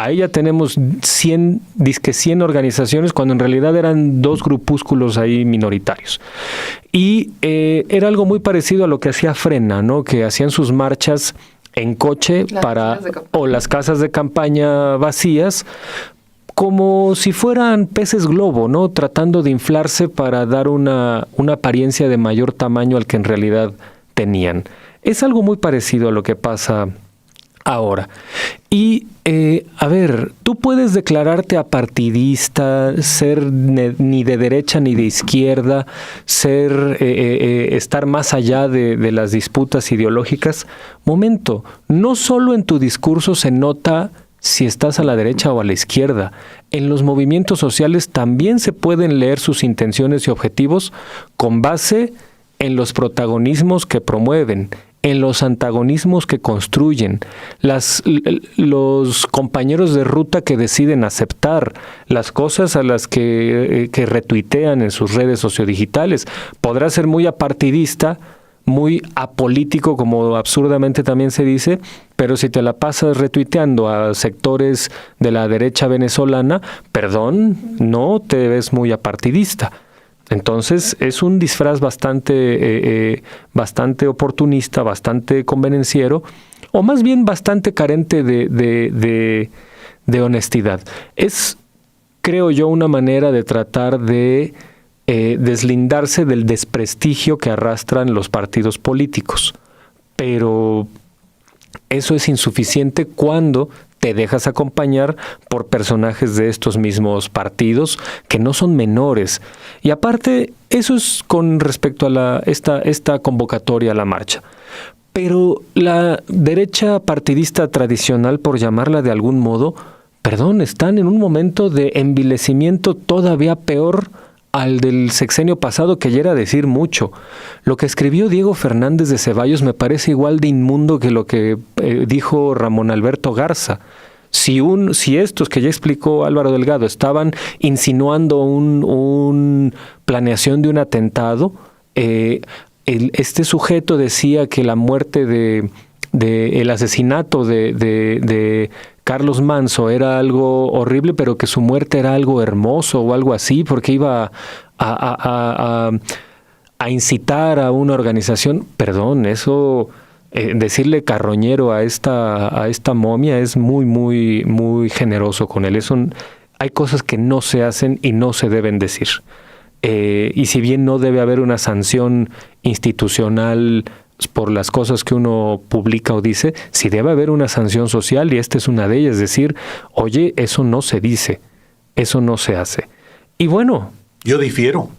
Ahí ya tenemos 100 organizaciones, cuando en realidad eran 2 grupúsculos ahí minoritarios. Y era algo muy parecido a lo que hacía Frena, ¿no? Que hacían sus marchas en coche o las casas de campaña vacías, como si fueran peces globo, ¿no? Tratando de inflarse para dar una apariencia de mayor tamaño al que en realidad tenían. Es algo muy parecido a lo que pasa ahora. Y, a ver, tú puedes declararte apartidista, ser ni de derecha ni de izquierda, estar más allá de las disputas ideológicas. Momento, no solo en tu discurso se nota si estás a la derecha o a la izquierda. En los movimientos sociales también se pueden leer sus intenciones y objetivos con base en los protagonismos que promueven, en los antagonismos que construyen, los compañeros de ruta que deciden aceptar, las cosas a las que retuitean en sus redes sociodigitales. Podrá ser muy apartidista, muy apolítico, como absurdamente también se dice, pero si te la pasas retuiteando a sectores de la derecha venezolana, perdón, no te ves muy apartidista. Entonces es un disfraz bastante oportunista, bastante convenenciero, o más bien bastante carente de honestidad. Es, creo yo, una manera de tratar de deslindarse del desprestigio que arrastran los partidos políticos. Pero eso es insuficiente cuando te dejas acompañar por personajes de estos mismos partidos que no son menores. Y aparte, eso es con respecto a esta convocatoria a la marcha. Pero la derecha partidista tradicional, por llamarla de algún modo, están en un momento de envilecimiento todavía peor al del sexenio pasado, que ya era decir mucho. Lo que escribió Diego Fernández de Ceballos me parece igual de inmundo que lo que dijo Ramón Alberto Garza. Si estos que ya explicó Álvaro Delgado estaban insinuando una planeación de un atentado, este sujeto decía que la muerte el asesinato de Carlos Manso era algo horrible, pero que su muerte era algo hermoso o algo así, porque iba a incitar a una organización. Perdón, eso, decirle carroñero a esta momia es muy, muy, muy generoso con él. Hay cosas que no se hacen y no se deben decir. Y si bien no debe haber una sanción institucional por las cosas que uno publica o dice, sí debe haber una sanción social, y esta es una de ellas, es decir, oye, eso no se dice, eso no se hace. Y bueno, yo difiero.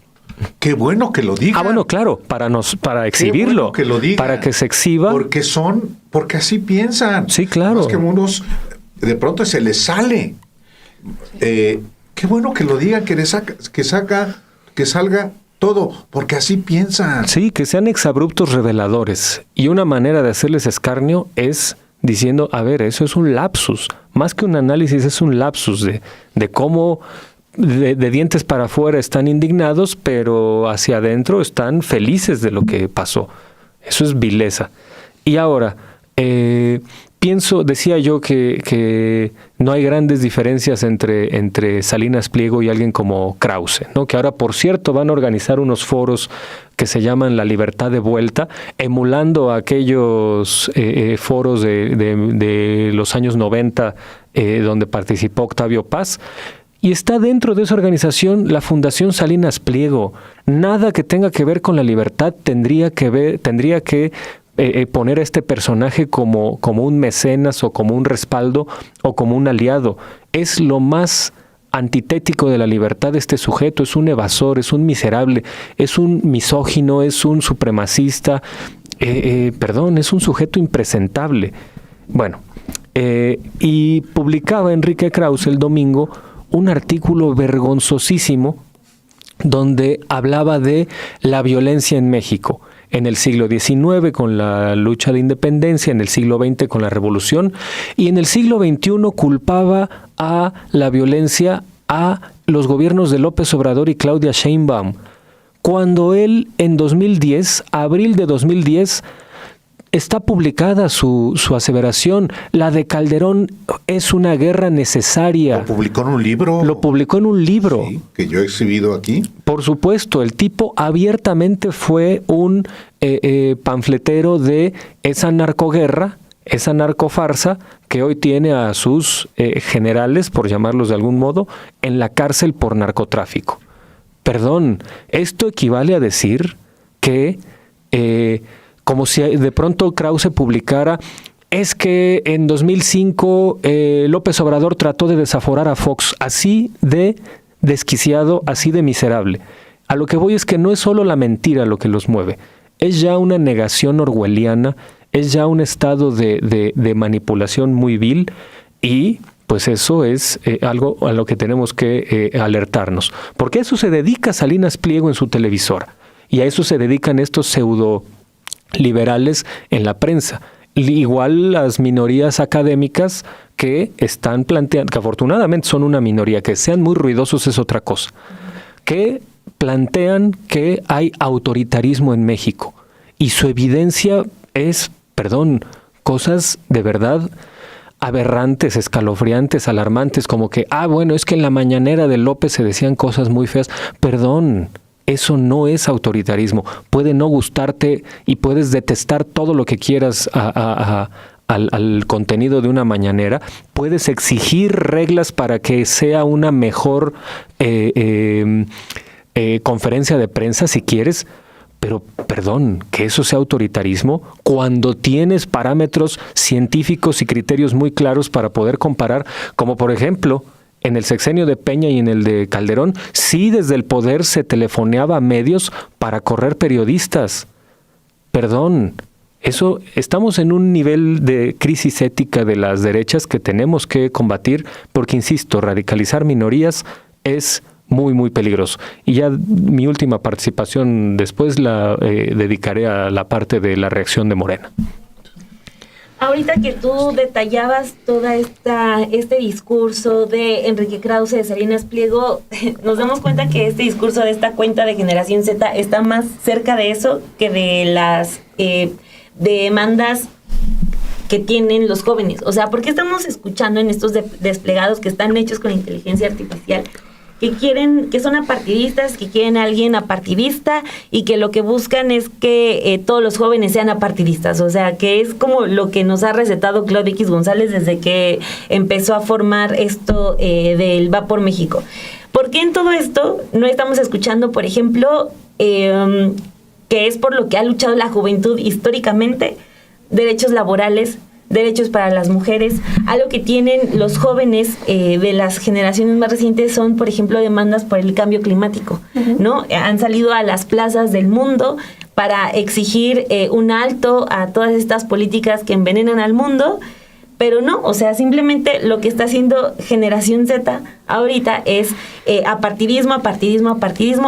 Qué bueno que lo digan. Bueno, claro, para exhibirlo, bueno que lo digan, para que se exhiba. Porque así piensan. Sí, claro. Es que unos de pronto se les sale. Qué bueno que lo digan, que salga todo, porque así piensan. Sí, que sean exabruptos reveladores. Y una manera de hacerles escarnio es diciendo, a ver, eso es un lapsus. Más que un análisis, es un lapsus de cómo de dientes para afuera están indignados, pero hacia adentro están felices de lo que pasó. Eso es vileza. Y ahora, decía yo que no hay grandes diferencias entre Salinas Pliego y alguien como Krause, ¿no? Que ahora, por cierto, van a organizar unos foros que se llaman La Libertad de Vuelta, emulando aquellos foros de los años 90 donde participó Octavio Paz. Y está dentro de esa organización la Fundación Salinas Pliego. Nada que tenga que ver con la libertad tendría que poner a este personaje como un mecenas o como un respaldo o como un aliado. Es lo más antitético de la libertad este sujeto. Es un evasor, es un miserable, es un misógino, es un supremacista, es un sujeto impresentable. Bueno, y publicaba Enrique Krause el domingo un artículo vergonzosísimo donde hablaba de la violencia en México. En el siglo XIX con la lucha de independencia, en el siglo XX con la revolución, y en el siglo XXI culpaba a la violencia a los gobiernos de López Obrador y Claudia Sheinbaum, cuando él en 2010, abril de 2010, está publicada su aseveración. La de Calderón es una guerra necesaria. ¿Lo publicó en un libro? Lo publicó en un libro. Sí, que yo he exhibido aquí. Por supuesto, el tipo abiertamente fue un panfletero de esa narcoguerra, esa narcofarsa que hoy tiene a sus generales, por llamarlos de algún modo, en la cárcel por narcotráfico. Perdón, esto equivale a decir que... como si de pronto Krause publicara, es que en 2005 López Obrador trató de desaforar a Fox, así de desquiciado, así de miserable. A lo que voy es que no es solo la mentira lo que los mueve, es ya una negación orwelliana, es ya un estado de manipulación muy vil, y pues eso es algo a lo que tenemos que alertarnos. Porque a eso se dedica Salinas Pliego en su televisora, y a eso se dedican estos pseudo liberales en la prensa. Igual las minorías académicas que están planteando, que afortunadamente son una minoría, que sean muy ruidosos es otra cosa, que plantean que hay autoritarismo en México. Y su evidencia es, perdón, cosas de verdad aberrantes, escalofriantes, alarmantes, como que, bueno, es que en la mañanera de López se decían cosas muy feas. Perdón, eso no es autoritarismo. Puede no gustarte y puedes detestar todo lo que quieras al contenido de una mañanera. Puedes exigir reglas para que sea una mejor conferencia de prensa si quieres, pero perdón, que eso sea autoritarismo cuando tienes parámetros científicos y criterios muy claros para poder comparar, como por ejemplo... En el sexenio de Peña y en el de Calderón, sí desde el poder se telefoneaba a medios para correr periodistas. Perdón, eso estamos en un nivel de crisis ética de las derechas que tenemos que combatir porque, insisto, radicalizar minorías es muy, muy peligroso. Y ya mi última participación después la dedicaré a la parte de la reacción de Morena. Ahorita que tú detallabas toda este discurso de Enrique Krause, de Salinas Pliego, nos damos cuenta que este discurso de esta cuenta de Generación Z está más cerca de eso que de las demandas que tienen los jóvenes. O sea, ¿por qué estamos escuchando en estos desplegados que están hechos con inteligencia artificial que son apartidistas, que quieren a alguien apartidista y que lo que buscan es que todos los jóvenes sean apartidistas? O sea, que es como lo que nos ha recetado Claudia X González desde que empezó a formar esto del Va por México. ¿Por qué en todo esto no estamos escuchando, por ejemplo, que es por lo que ha luchado la juventud históricamente, derechos laborales, derechos para las mujeres? Algo que tienen los jóvenes de las generaciones más recientes son, por ejemplo, demandas por el cambio climático, ¿no? Han salido a las plazas del mundo para exigir un alto a todas estas políticas que envenenan al mundo, pero no, o sea, simplemente lo que está haciendo Generación Z ahorita es apartidismo,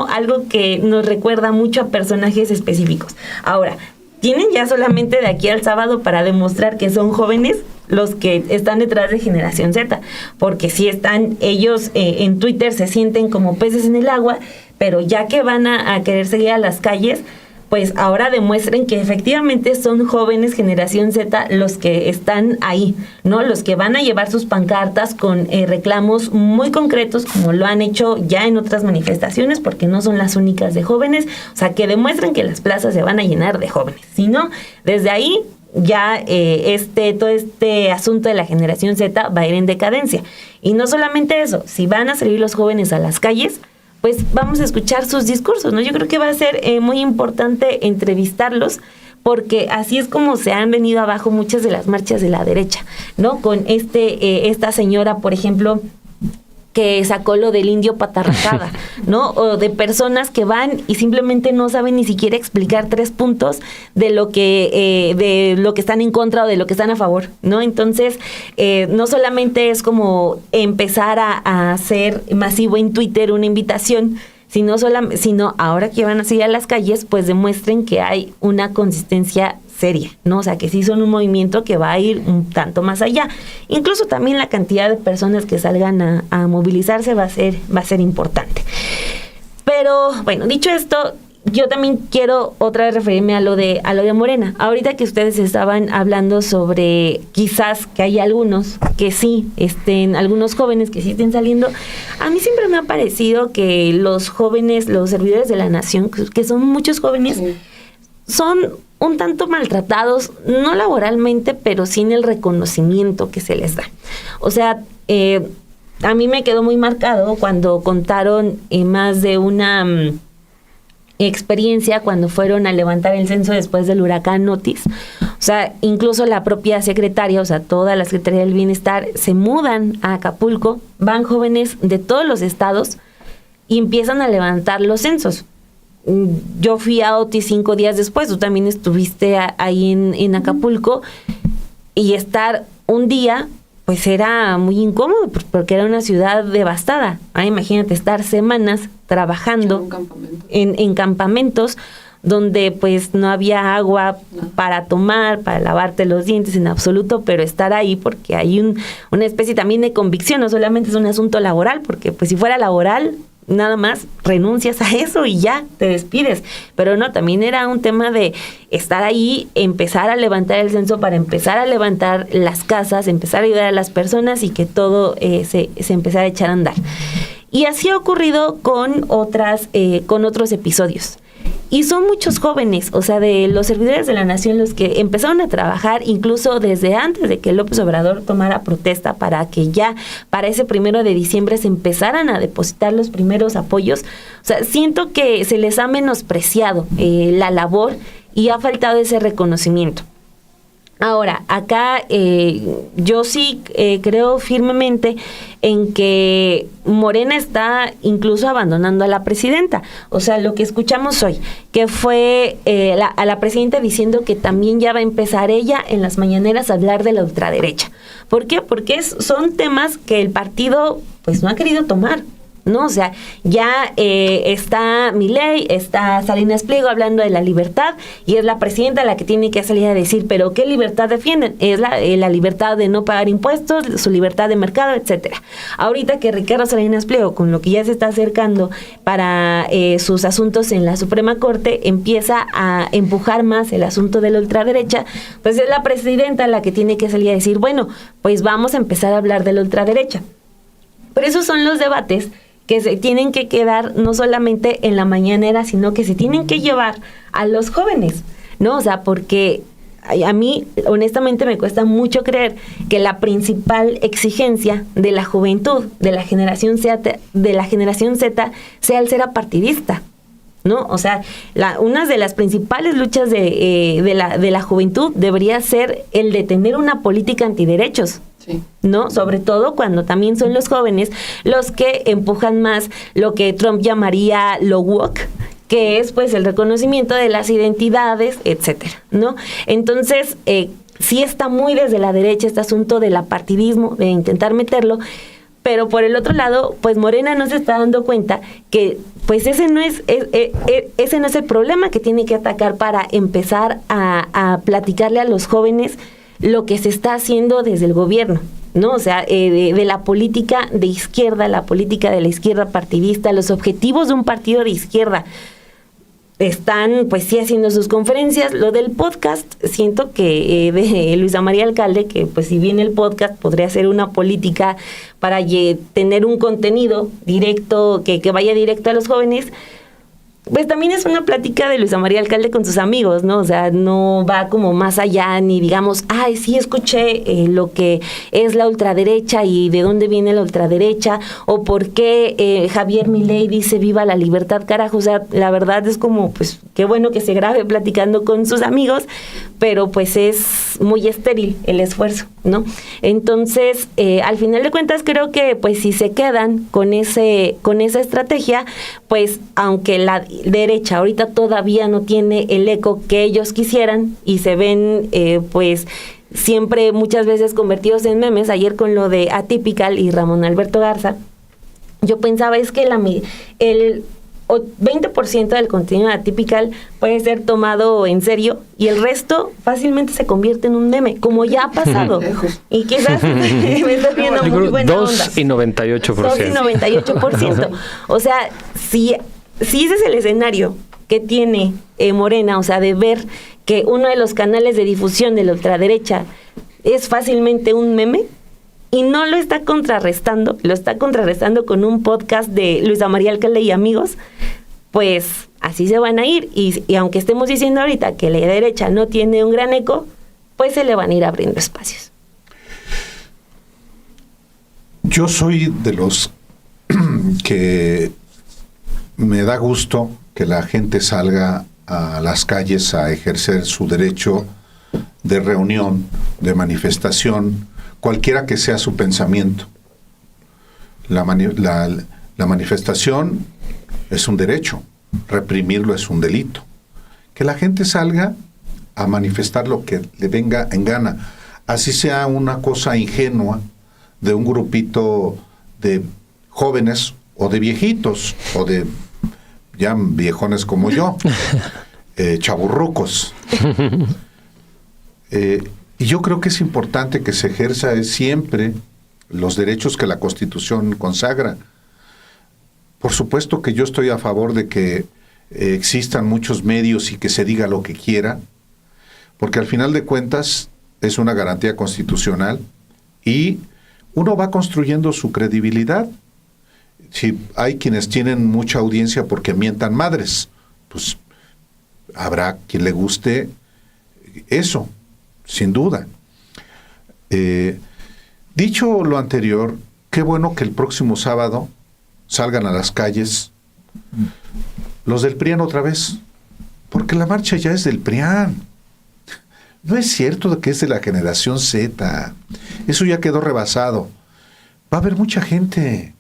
algo que nos recuerda mucho a personajes específicos. Ahora, tienen ya solamente de aquí al sábado para demostrar que son jóvenes los que están detrás de Generación Z, porque si están ellos en Twitter se sienten como peces en el agua, pero ya que van a querer seguir a las calles, pues ahora demuestren que efectivamente son jóvenes Generación Z los que están ahí, ¿no? Los que van a llevar sus pancartas con reclamos muy concretos, como lo han hecho ya en otras manifestaciones, porque no son las únicas de jóvenes. O sea, que demuestren que las plazas se van a llenar de jóvenes. Si no, desde ahí ya todo este asunto de la Generación Z va a ir en decadencia. Y no solamente eso, si van a salir los jóvenes a las calles, pues vamos a escuchar sus discursos, ¿no? Yo creo que va a ser muy importante entrevistarlos, porque así es como se han venido abajo muchas de las marchas de la derecha, ¿no? Con esta señora, por ejemplo, que sacó lo del indio patarracada, ¿no? O de personas que van y simplemente no saben ni siquiera explicar 3 puntos de lo que están en contra o de lo que están a favor, ¿no? Entonces, no solamente es como empezar a hacer masivo en Twitter una invitación, sino ahora que van a salir a las calles, pues demuestren que hay una consistencia seria, ¿no? O sea, que sí son un movimiento que va a ir un tanto más allá. Incluso también la cantidad de personas que salgan a movilizarse va a ser importante. Pero, bueno, dicho esto, yo también quiero otra vez referirme a lo de Morena. Ahorita que ustedes estaban hablando sobre quizás que hay algunos que sí algunos jóvenes que sí estén saliendo, a mí siempre me ha parecido que los jóvenes, los servidores de la nación, que son muchos jóvenes, sí, son un tanto maltratados, no laboralmente, pero sí en el reconocimiento que se les da. O sea, a mí me quedó muy marcado cuando contaron más de una experiencia cuando fueron a levantar el censo después del huracán Otis. O sea, incluso la propia secretaria, o sea, toda la Secretaría del Bienestar, se mudan a Acapulco, van jóvenes de todos los estados y empiezan a levantar los censos. Yo fui a Otis 5 días después, tú también estuviste ahí en Acapulco, y estar un día pues era muy incómodo porque era una ciudad devastada. Imagínate estar semanas trabajando en campamentos donde pues no había agua para tomar, para lavarte los dientes en absoluto, pero estar ahí porque hay una especie también de convicción, no solamente es un asunto laboral, porque pues si fuera laboral, nada más renuncias a eso y ya te despides, pero no, también era un tema de estar ahí, empezar a levantar el censo para empezar a levantar las casas, empezar a ayudar a las personas y que todo se empezara a echar a andar. Y así ha ocurrido con otros episodios. Y son muchos jóvenes, o sea, de los servidores de la nación, los que empezaron a trabajar incluso desde antes de que López Obrador tomara protesta para que ya para ese 1 de diciembre se empezaran a depositar los primeros apoyos. O sea, siento que se les ha menospreciado la labor y ha faltado ese reconocimiento. Ahora, acá yo sí creo firmemente en que Morena está incluso abandonando a la presidenta. O sea, lo que escuchamos hoy, que fue a la presidenta diciendo que también ya va a empezar ella en las mañaneras a hablar de la ultraderecha. ¿Por qué? Porque son temas que el partido pues no ha querido tomar, ¿no? O sea, ya está Milei, está Salinas Pliego hablando de la libertad y es la presidenta la que tiene que salir a decir, pero ¿qué libertad defienden? Es la libertad de no pagar impuestos, su libertad de mercado, etcétera. Ahorita que Ricardo Salinas Pliego, con lo que ya se está acercando para sus asuntos en la Suprema Corte, empieza a empujar más el asunto de la ultraderecha, pues es la presidenta la que tiene que salir a decir, bueno, pues vamos a empezar a hablar de la ultraderecha. Pero esos son los debates que se tienen que quedar no solamente en la mañanera, sino que se tienen que llevar a los jóvenes, ¿no? O sea, porque a mí honestamente me cuesta mucho creer que la principal exigencia de la juventud, de la generación Z, sea el ser apartidista, ¿no? O sea, una de las principales luchas de la juventud debería ser el de tener una política antiderechos. Sí. ¿No? Sobre todo cuando también son los jóvenes los que empujan más lo que Trump llamaría lo woke, que es pues el reconocimiento de las identidades, etcétera, ¿no? Entonces, sí está muy desde la derecha este asunto del apartidismo, de intentar meterlo, pero por el otro lado, pues Morena no se está dando cuenta que pues ese no es el problema que tiene que atacar para empezar a platicarle a los jóvenes lo que se está haciendo desde el gobierno, ¿no? O sea, de la política de izquierda, la política de la izquierda partidista, los objetivos de un partido de izquierda. Están, pues sí, haciendo sus conferencias. Lo del podcast, siento que de Luisa María Alcalde, que pues si bien el podcast podría ser una política para tener un contenido directo, que vaya directo a los jóvenes, pues también es una plática de Luisa María Alcalde con sus amigos, ¿no? O sea, no va como más allá, ni digamos, ay, sí escuché lo que es la ultraderecha y de dónde viene la ultraderecha, o por qué Javier Milei dice viva la libertad, carajo. O sea, la verdad es como, pues, qué bueno que se grabe platicando con sus amigos, pero pues es muy estéril el esfuerzo, ¿no? Entonces, al final de cuentas, creo que pues si se quedan con esa estrategia, pues aunque la derecha ahorita todavía no tiene el eco que ellos quisieran y se ven pues siempre muchas veces convertidos en memes. Ayer con lo de Atypical y Ramón Alberto Garza, yo pensaba es que 20% del contenido atypical puede ser tomado en serio y el resto fácilmente se convierte en un meme, como ya ha pasado. Y quizás me estoy viendo muy buena onda. 2 y 98%. 2 y 98%. O sea, si ese es el escenario que tiene Morena, o sea, de ver que uno de los canales de difusión de la ultraderecha es fácilmente un meme, y no lo está contrarrestando, lo está contrarrestando con un podcast de Luisa María Alcalde y amigos, pues así se van a ir. Y aunque estemos diciendo ahorita que la derecha no tiene un gran eco, pues se le van a ir abriendo espacios. Yo soy de los que me da gusto que la gente salga a las calles a ejercer su derecho de reunión, de manifestación, cualquiera que sea su pensamiento. La manifestación es un derecho, reprimirlo es un delito. Que la gente salga a manifestar lo que le venga en gana, así sea una cosa ingenua de un grupito de jóvenes o de viejitos o de ya viejones como yo, chavorrucos. Y yo creo que es importante que se ejerza siempre los derechos que la Constitución consagra. Por supuesto que yo estoy a favor de que existan muchos medios y que se diga lo que quiera, porque al final de cuentas es una garantía constitucional y uno va construyendo su credibilidad. Si hay quienes tienen mucha audiencia porque mientan madres, pues habrá quien le guste eso. Sin duda. Dicho lo anterior, qué bueno que el próximo sábado salgan a las calles los del PRIAN otra vez, porque la marcha ya es del PRIAN. No es cierto que es de la generación Z. Eso ya quedó rebasado. Va a haber mucha gente.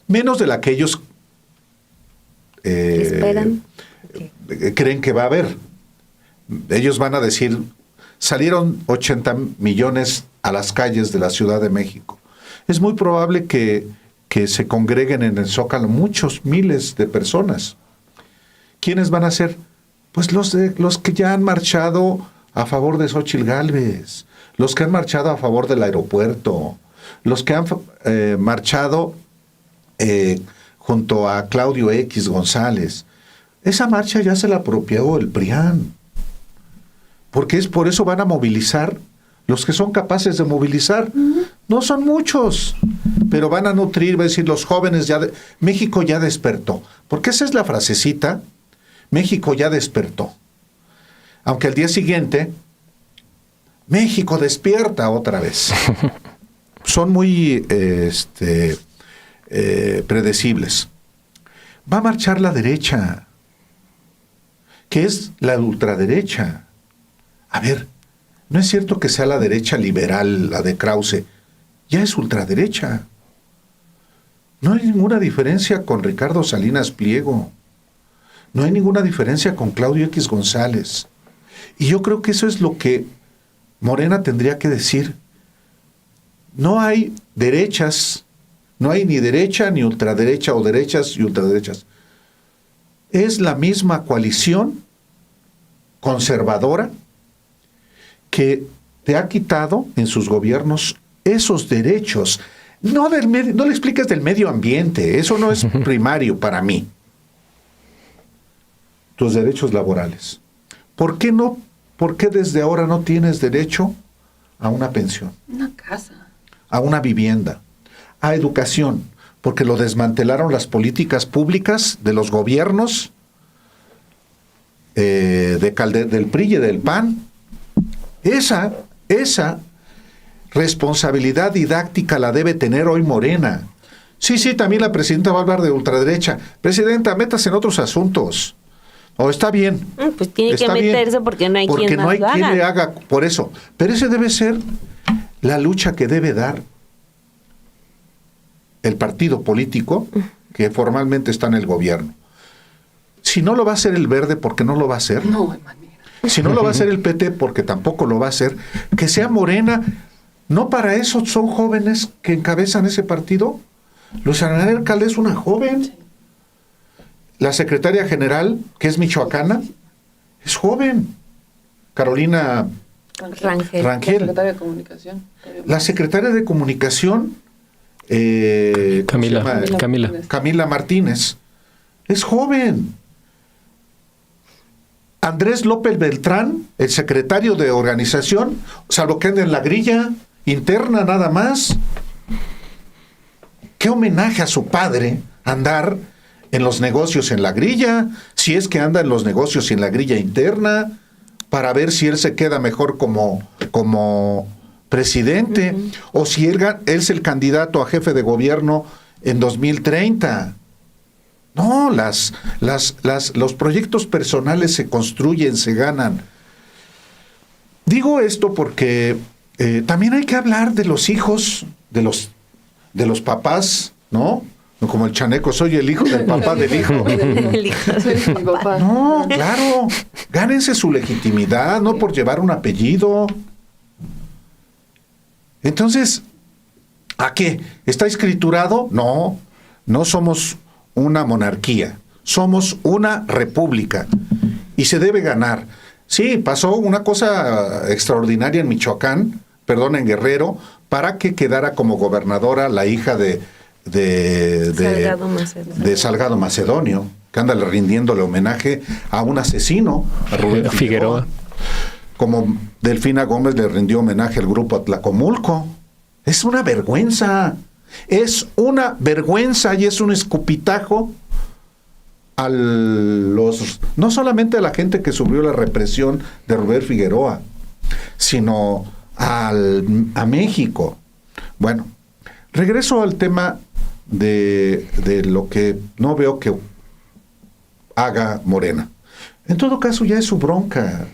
Menos de la que ellos ¿esperan? Creen que va a haber. Ellos van a decir, salieron 80 millones a las calles de la Ciudad de México. Es muy probable que se congreguen en el Zócalo muchos miles de personas. ¿Quiénes van a ser? Pues los que ya han marchado a favor de Xóchitl Gálvez, los que han marchado a favor del aeropuerto, los que han marchado junto a Claudio X González. Esa marcha ya se la apropió el PRIAN. Porque es por eso van a movilizar los que son capaces de movilizar. No son muchos, pero van a nutrir, va a decir, los jóvenes ya... México ya despertó. Porque esa es la frasecita, México ya despertó. Aunque al día siguiente, México despierta otra vez. Son muy predecibles. Va a marchar la derecha, que es la ultraderecha. A ver, no es cierto que sea la derecha liberal, la de Krause, ya es ultraderecha. No hay ninguna diferencia con Ricardo Salinas Pliego. No hay ninguna diferencia con Claudio X González. Y yo creo que eso es lo que Morena tendría que decir. No hay derechas, no hay ni derecha ni ultraderecha o derechas y ultraderechas. Es la misma coalición conservadora que te ha quitado en sus gobiernos esos derechos. No le expliques del medio ambiente, eso no es primario para mí. Tus derechos laborales. ¿Por qué no? ¿Por qué desde ahora no tienes derecho a una pensión? Una casa. A una vivienda, a educación, porque lo desmantelaron las políticas públicas de los gobiernos del PRI y del PAN. Esa responsabilidad didáctica la debe tener hoy Morena. Sí, también la presidenta va a hablar de ultraderecha. Presidenta, métase en otros asuntos. O está bien. Pues tiene que meterse bien, porque no hay quien más lo haga. Quien le haga por eso. Pero esa debe ser la lucha que debe dar el partido político que formalmente está en el gobierno. Si no lo va a hacer el Verde, porque no lo va a hacer. No hay manera. Si no lo va a hacer el PT, porque tampoco lo va a hacer. Que sea Morena. No para eso son jóvenes que encabezan ese partido. Luciana María Alcalde es una joven. La secretaria general, que es michoacana, es joven. Carolina Rangel. La Rangel. secretaria de Comunicación. La secretaria de Comunicación, ¿cómo se llama? Camila Martínez, es joven. Andrés López Beltrán, el secretario de organización, salvo que anda en la grilla interna nada más. ¿Qué homenaje a su padre andar en los negocios en la grilla? Si es que anda en los negocios y en la grilla interna, para ver si él se queda mejor como presidente, o si él es el candidato a jefe de gobierno en 2030. No, los proyectos personales se construyen, se ganan. Digo esto porque también hay que hablar de los hijos, de los papás, ¿no? Como el chaneco, soy el hijo del papá del hijo. Soy mi papá. No, claro, gánense su legitimidad, no por llevar un apellido. Entonces, ¿a qué? ¿Está escriturado? No, no somos una monarquía, somos una república y se debe ganar. Sí, pasó una cosa extraordinaria en Michoacán, en Guerrero, para que quedara como gobernadora la hija de Salgado Macedonio, que anda rindiéndole homenaje a un asesino, a Rubén Figueroa. Como Delfina Gómez le rindió homenaje al grupo Atlacomulco. Es una vergüenza. Es una vergüenza y es un escupitajo no solamente a la gente que sufrió la represión de Rubén Figueroa, sino a México. Bueno, regreso al tema de lo que no veo que haga Morena. En todo caso, ya es su bronca.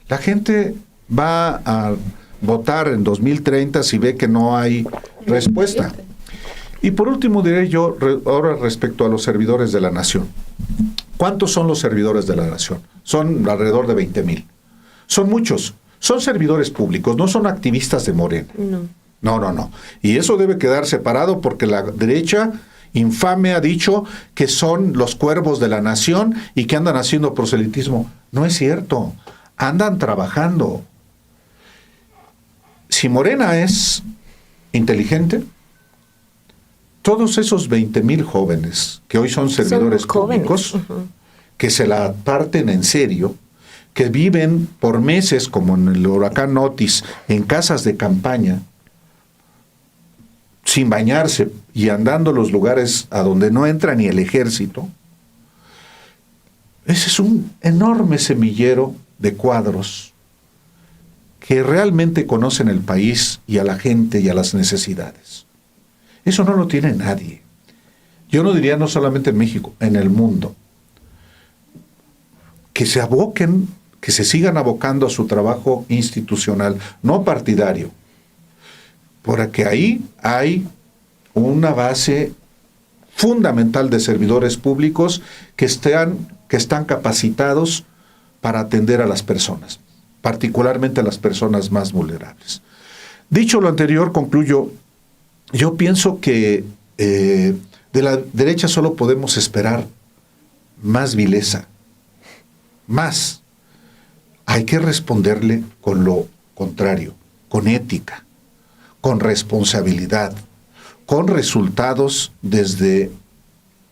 La gente va a votar en 2030 si ve que no hay respuesta. Y por último diré yo ahora respecto a los servidores de la nación. ¿Cuántos son los servidores de la nación? Son alrededor de 20,000. Son muchos. Son servidores públicos, no son activistas de Morena. No. Y eso debe quedar separado porque la derecha infame ha dicho que son los cuervos de la nación y que andan haciendo proselitismo. No es cierto. Andan trabajando. Si Morena es inteligente, todos esos 20,000 jóvenes que hoy son servidores públicos, que se la parten en serio, que viven por meses, como en el huracán Otis, en casas de campaña, sin bañarse y andando a los lugares a donde no entra ni el ejército, ese es un enorme semillero de cuadros que realmente conocen el país y a la gente y a las necesidades. Eso no lo tiene nadie. Yo no diría no solamente en México, en el mundo. Que se aboquen, que se sigan abocando a su trabajo institucional, no partidario. Porque ahí hay una base fundamental de servidores públicos que están capacitados para atender a las personas, particularmente a las personas más vulnerables. Dicho lo anterior, concluyo. Yo pienso que de la derecha solo podemos esperar más vileza, más. Hay que responderle con lo contrario, con ética, con responsabilidad, con resultados desde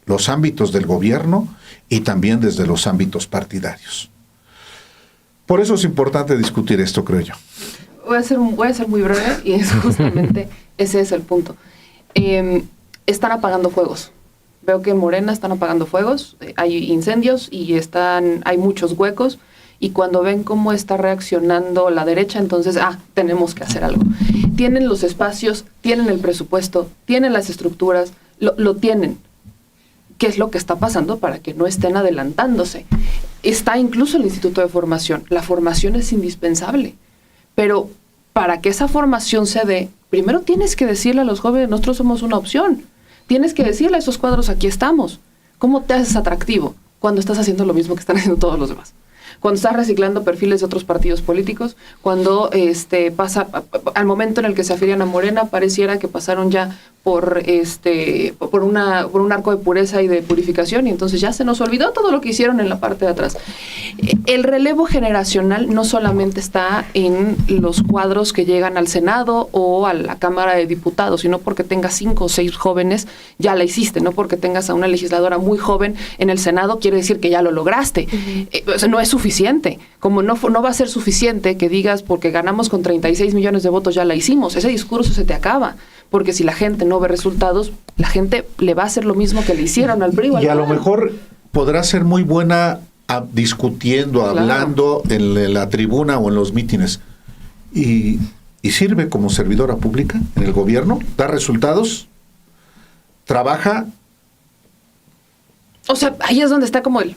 los ámbitos del gobierno y también desde los ámbitos partidarios. Por eso es importante discutir esto, creo yo. Voy a ser muy breve y es justamente ese es el punto. Están apagando fuegos. Veo que en Morena están apagando fuegos, hay incendios y hay muchos huecos, y cuando ven cómo está reaccionando la derecha, entonces, tenemos que hacer algo. Tienen los espacios, tienen el presupuesto, tienen las estructuras, lo tienen. ¿Qué es lo que está pasando para que no estén adelantándose? Está incluso el Instituto de Formación. La formación es indispensable, pero para que esa formación se dé, primero tienes que decirle a los jóvenes, nosotros somos una opción. Tienes que decirle a esos cuadros, aquí estamos. ¿Cómo te haces atractivo cuando estás haciendo lo mismo que están haciendo todos los demás? Cuando estás reciclando perfiles de otros partidos políticos, cuando pasa al momento en el que se afilian a Morena, pareciera que pasaron ya por un arco de pureza y de purificación, y entonces ya se nos olvidó todo lo que hicieron en la parte de atrás. El relevo generacional no solamente está en los cuadros que llegan al Senado o a la Cámara de Diputados, sino porque tengas 5 o 6 jóvenes, ya la hiciste, no porque tengas a una legisladora muy joven en el Senado, quiere decir que ya lo lograste. O sea, no es suficiente, como no va a ser suficiente que digas porque ganamos con 36 millones de votos ya la hicimos, ese discurso se te acaba. Porque si la gente no ve resultados, la gente le va a hacer lo mismo que le hicieron al PRI. Y a lo mejor podrá ser muy buena discutiendo, claro, hablando en la tribuna o en los mítines. Y sirve como servidora pública en el gobierno, da resultados, trabaja. O sea, ahí es donde está como el...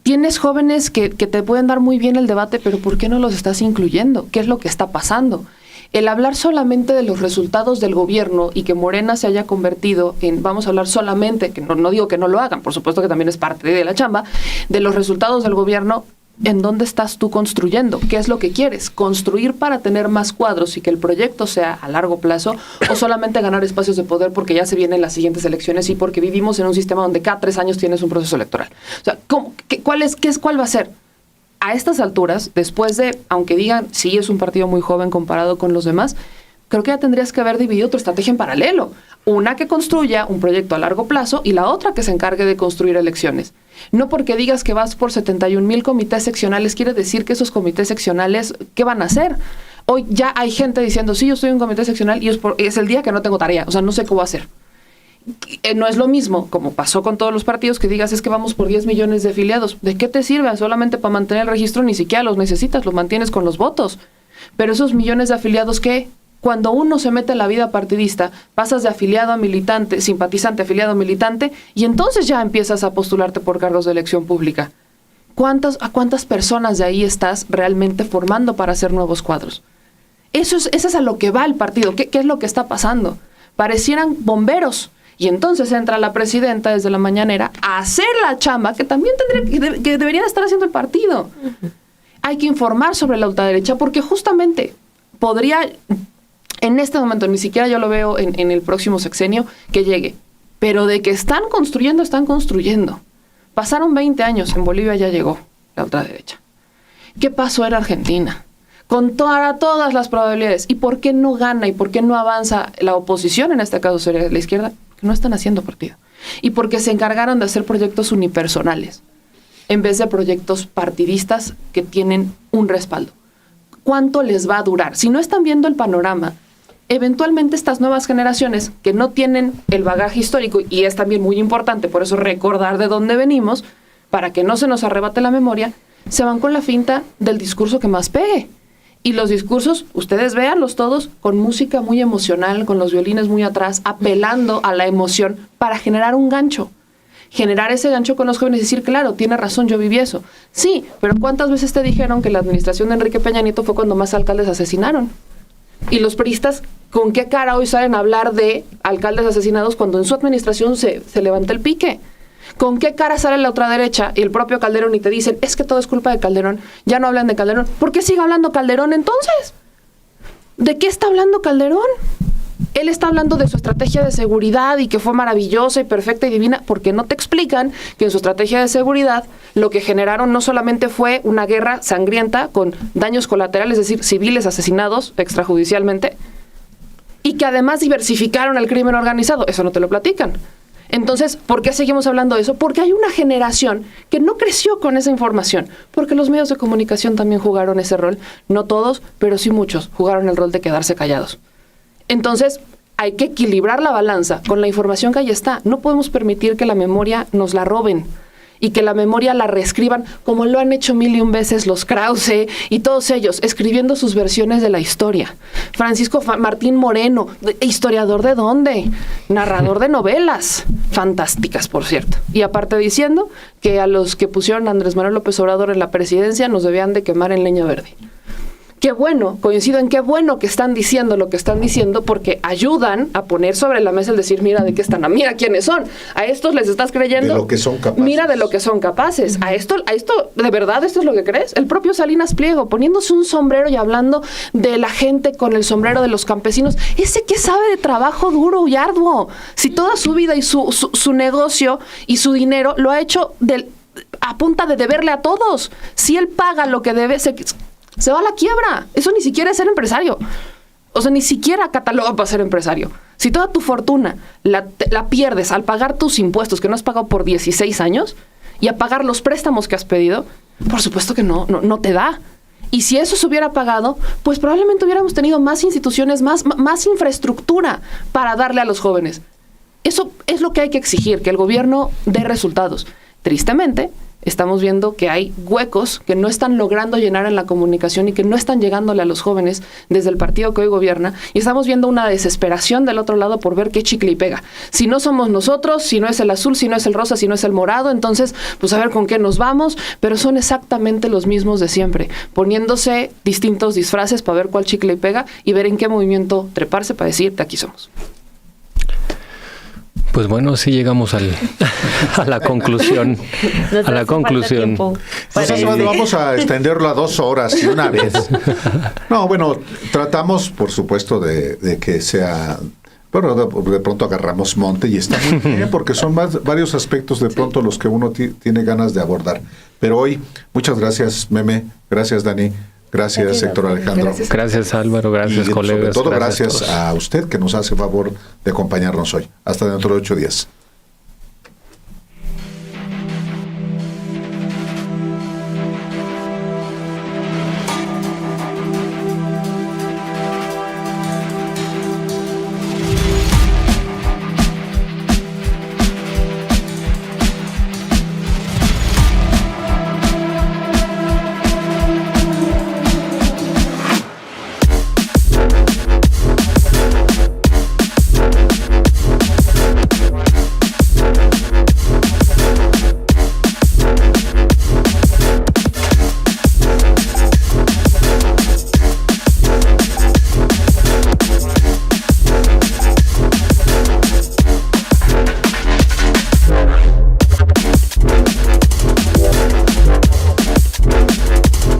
Tienes jóvenes que te pueden dar muy bien el debate, pero ¿por qué no los estás incluyendo? ¿Qué es lo que está pasando? El hablar solamente de los resultados del gobierno y que Morena se haya convertido en, vamos a hablar solamente, que no digo que no lo hagan, por supuesto que también es parte de la chamba, de los resultados del gobierno, ¿en dónde estás tú construyendo? ¿Qué es lo que quieres? ¿Construir para tener más cuadros y que el proyecto sea a largo plazo o solamente ganar espacios de poder porque ya se vienen las siguientes elecciones y porque vivimos en un sistema donde cada 3 años tienes un proceso electoral? O sea, ¿cuál va a ser? A estas alturas, después de, aunque digan, sí, es un partido muy joven comparado con los demás, creo que ya tendrías que haber dividido tu estrategia en paralelo. Una que construya un proyecto a largo plazo y la otra que se encargue de construir elecciones. No porque digas que vas por 71,000 comités seccionales, quiere decir que esos comités seccionales, ¿qué van a hacer? Hoy ya hay gente diciendo, sí, yo estoy en un comité seccional y es el día que no tengo tarea, o sea, no sé qué voy a hacer. No es lo mismo, como pasó con todos los partidos, que digas es que vamos por 10 millones de afiliados. ¿De qué te sirve? Solamente para mantener el registro ni siquiera los necesitas, los mantienes con los votos. Pero esos millones de afiliados, ¿qué? Cuando uno se mete en la vida partidista, pasas de afiliado a militante, simpatizante, afiliado a militante, y entonces ya empiezas a postularte por cargos de elección pública. ¿A cuántas personas de ahí estás realmente formando para hacer nuevos cuadros? Eso es a lo que va el partido. ¿Qué es lo que está pasando? Parecieran bomberos. Y entonces entra la presidenta desde la mañanera a hacer la chamba que también que debería estar haciendo el partido. Hay que informar sobre la ultraderecha porque justamente podría, en este momento, ni siquiera yo lo veo en el próximo sexenio, que llegue. Pero de que están construyendo, están construyendo. Pasaron 20 años, en Bolivia ya llegó la ultraderecha. ¿Qué pasó en Argentina? Con todas las probabilidades. ¿Y por qué no gana y por qué no avanza la oposición, en este caso sería la izquierda? Que no están haciendo partido. Y porque se encargaron de hacer proyectos unipersonales en vez de proyectos partidistas que tienen un respaldo. ¿Cuánto les va a durar? Si no están viendo el panorama, eventualmente estas nuevas generaciones que no tienen el bagaje histórico, y es también muy importante, por eso recordar de dónde venimos, para que no se nos arrebate la memoria, se van con la finta del discurso que más pegue. Y los discursos, ustedes véanlos todos, con música muy emocional, con los violines muy atrás, apelando a la emoción para generar un gancho. Generar ese gancho con los jóvenes y decir, claro, tiene razón, yo viví eso. Sí, pero ¿cuántas veces te dijeron que la administración de Enrique Peña Nieto fue cuando más alcaldes asesinaron? Y los priistas, ¿con qué cara hoy salen a hablar de alcaldes asesinados cuando en su administración se levanta el pique? ¿Con qué cara sale la ultraderecha y el propio Calderón y te dicen, es que todo es culpa de Calderón, ya no hablan de Calderón? ¿Por qué sigue hablando Calderón entonces? ¿De qué está hablando Calderón? Él está hablando de su estrategia de seguridad y que fue maravillosa y perfecta y divina, porque no te explican que en su estrategia de seguridad lo que generaron no solamente fue una guerra sangrienta con daños colaterales, es decir, civiles asesinados extrajudicialmente, y que además diversificaron el crimen organizado. Eso no te lo platican. Entonces, ¿por qué seguimos hablando de eso? Porque hay una generación que no creció con esa información, porque los medios de comunicación también jugaron ese rol. No todos, pero sí muchos jugaron el rol de quedarse callados. Entonces, hay que equilibrar la balanza con la información que ahí está. No podemos permitir que la memoria nos la roben y que la memoria la reescriban como lo han hecho 1001 veces los Krause y todos ellos, escribiendo sus versiones de la historia. Francisco Martín Moreno, ¿historiador de dónde? Narrador de novelas, fantásticas, por cierto. Y aparte diciendo que a los que pusieron a Andrés Manuel López Obrador en la presidencia nos debían de quemar en leña verde. qué bueno, coincido en qué bueno que están diciendo lo que están diciendo, porque ayudan a poner sobre la mesa el decir, mira de qué están, mira quiénes son, a estos les estás creyendo, de lo que son capaces. Mira de lo que son capaces, a esto, ¿de verdad esto es lo que crees? El propio Salinas Pliego, poniéndose un sombrero y hablando de la gente con el sombrero de los campesinos, ese que sabe de trabajo duro y arduo, si toda su vida y su negocio y su dinero lo ha hecho a punta de deberle a todos, si él paga lo que debe, se va a la quiebra. Eso ni siquiera es ser empresario. O sea, ni siquiera cataloga para ser empresario. Si toda tu fortuna la pierdes al pagar tus impuestos que no has pagado por 16 años y a pagar los préstamos que has pedido, por supuesto que no te da. Y si eso se hubiera pagado, pues probablemente hubiéramos tenido más instituciones, más infraestructura para darle a los jóvenes. Eso es lo que hay que exigir, que el gobierno dé resultados. Tristemente, estamos viendo que hay huecos que no están logrando llenar en la comunicación y que no están llegándole a los jóvenes desde el partido que hoy gobierna, y estamos viendo una desesperación del otro lado por ver qué chicle y pega. Si no somos nosotros, si no es el azul, si no es el rosa, si no es el morado, entonces pues a ver con qué nos vamos, pero son exactamente los mismos de siempre, poniéndose distintos disfraces para ver cuál chicle y pega y ver en qué movimiento treparse para decir, de aquí somos. Pues bueno, sí llegamos a la conclusión. A la conclusión. Entonces vamos a extenderlo a 2 horas y una vez. No, bueno, tratamos, por supuesto, de que sea... Bueno, de pronto agarramos monte y está muy bien, porque son varios aspectos de pronto los que uno tiene ganas de abordar. Pero hoy, muchas gracias, Meme. Gracias, Dani. Gracias, Héctor Alejandro. Gracias, Álvaro. Gracias, colegas. Sobre todo, gracias a usted que nos hace favor de acompañarnos hoy. Hasta dentro de 8 días.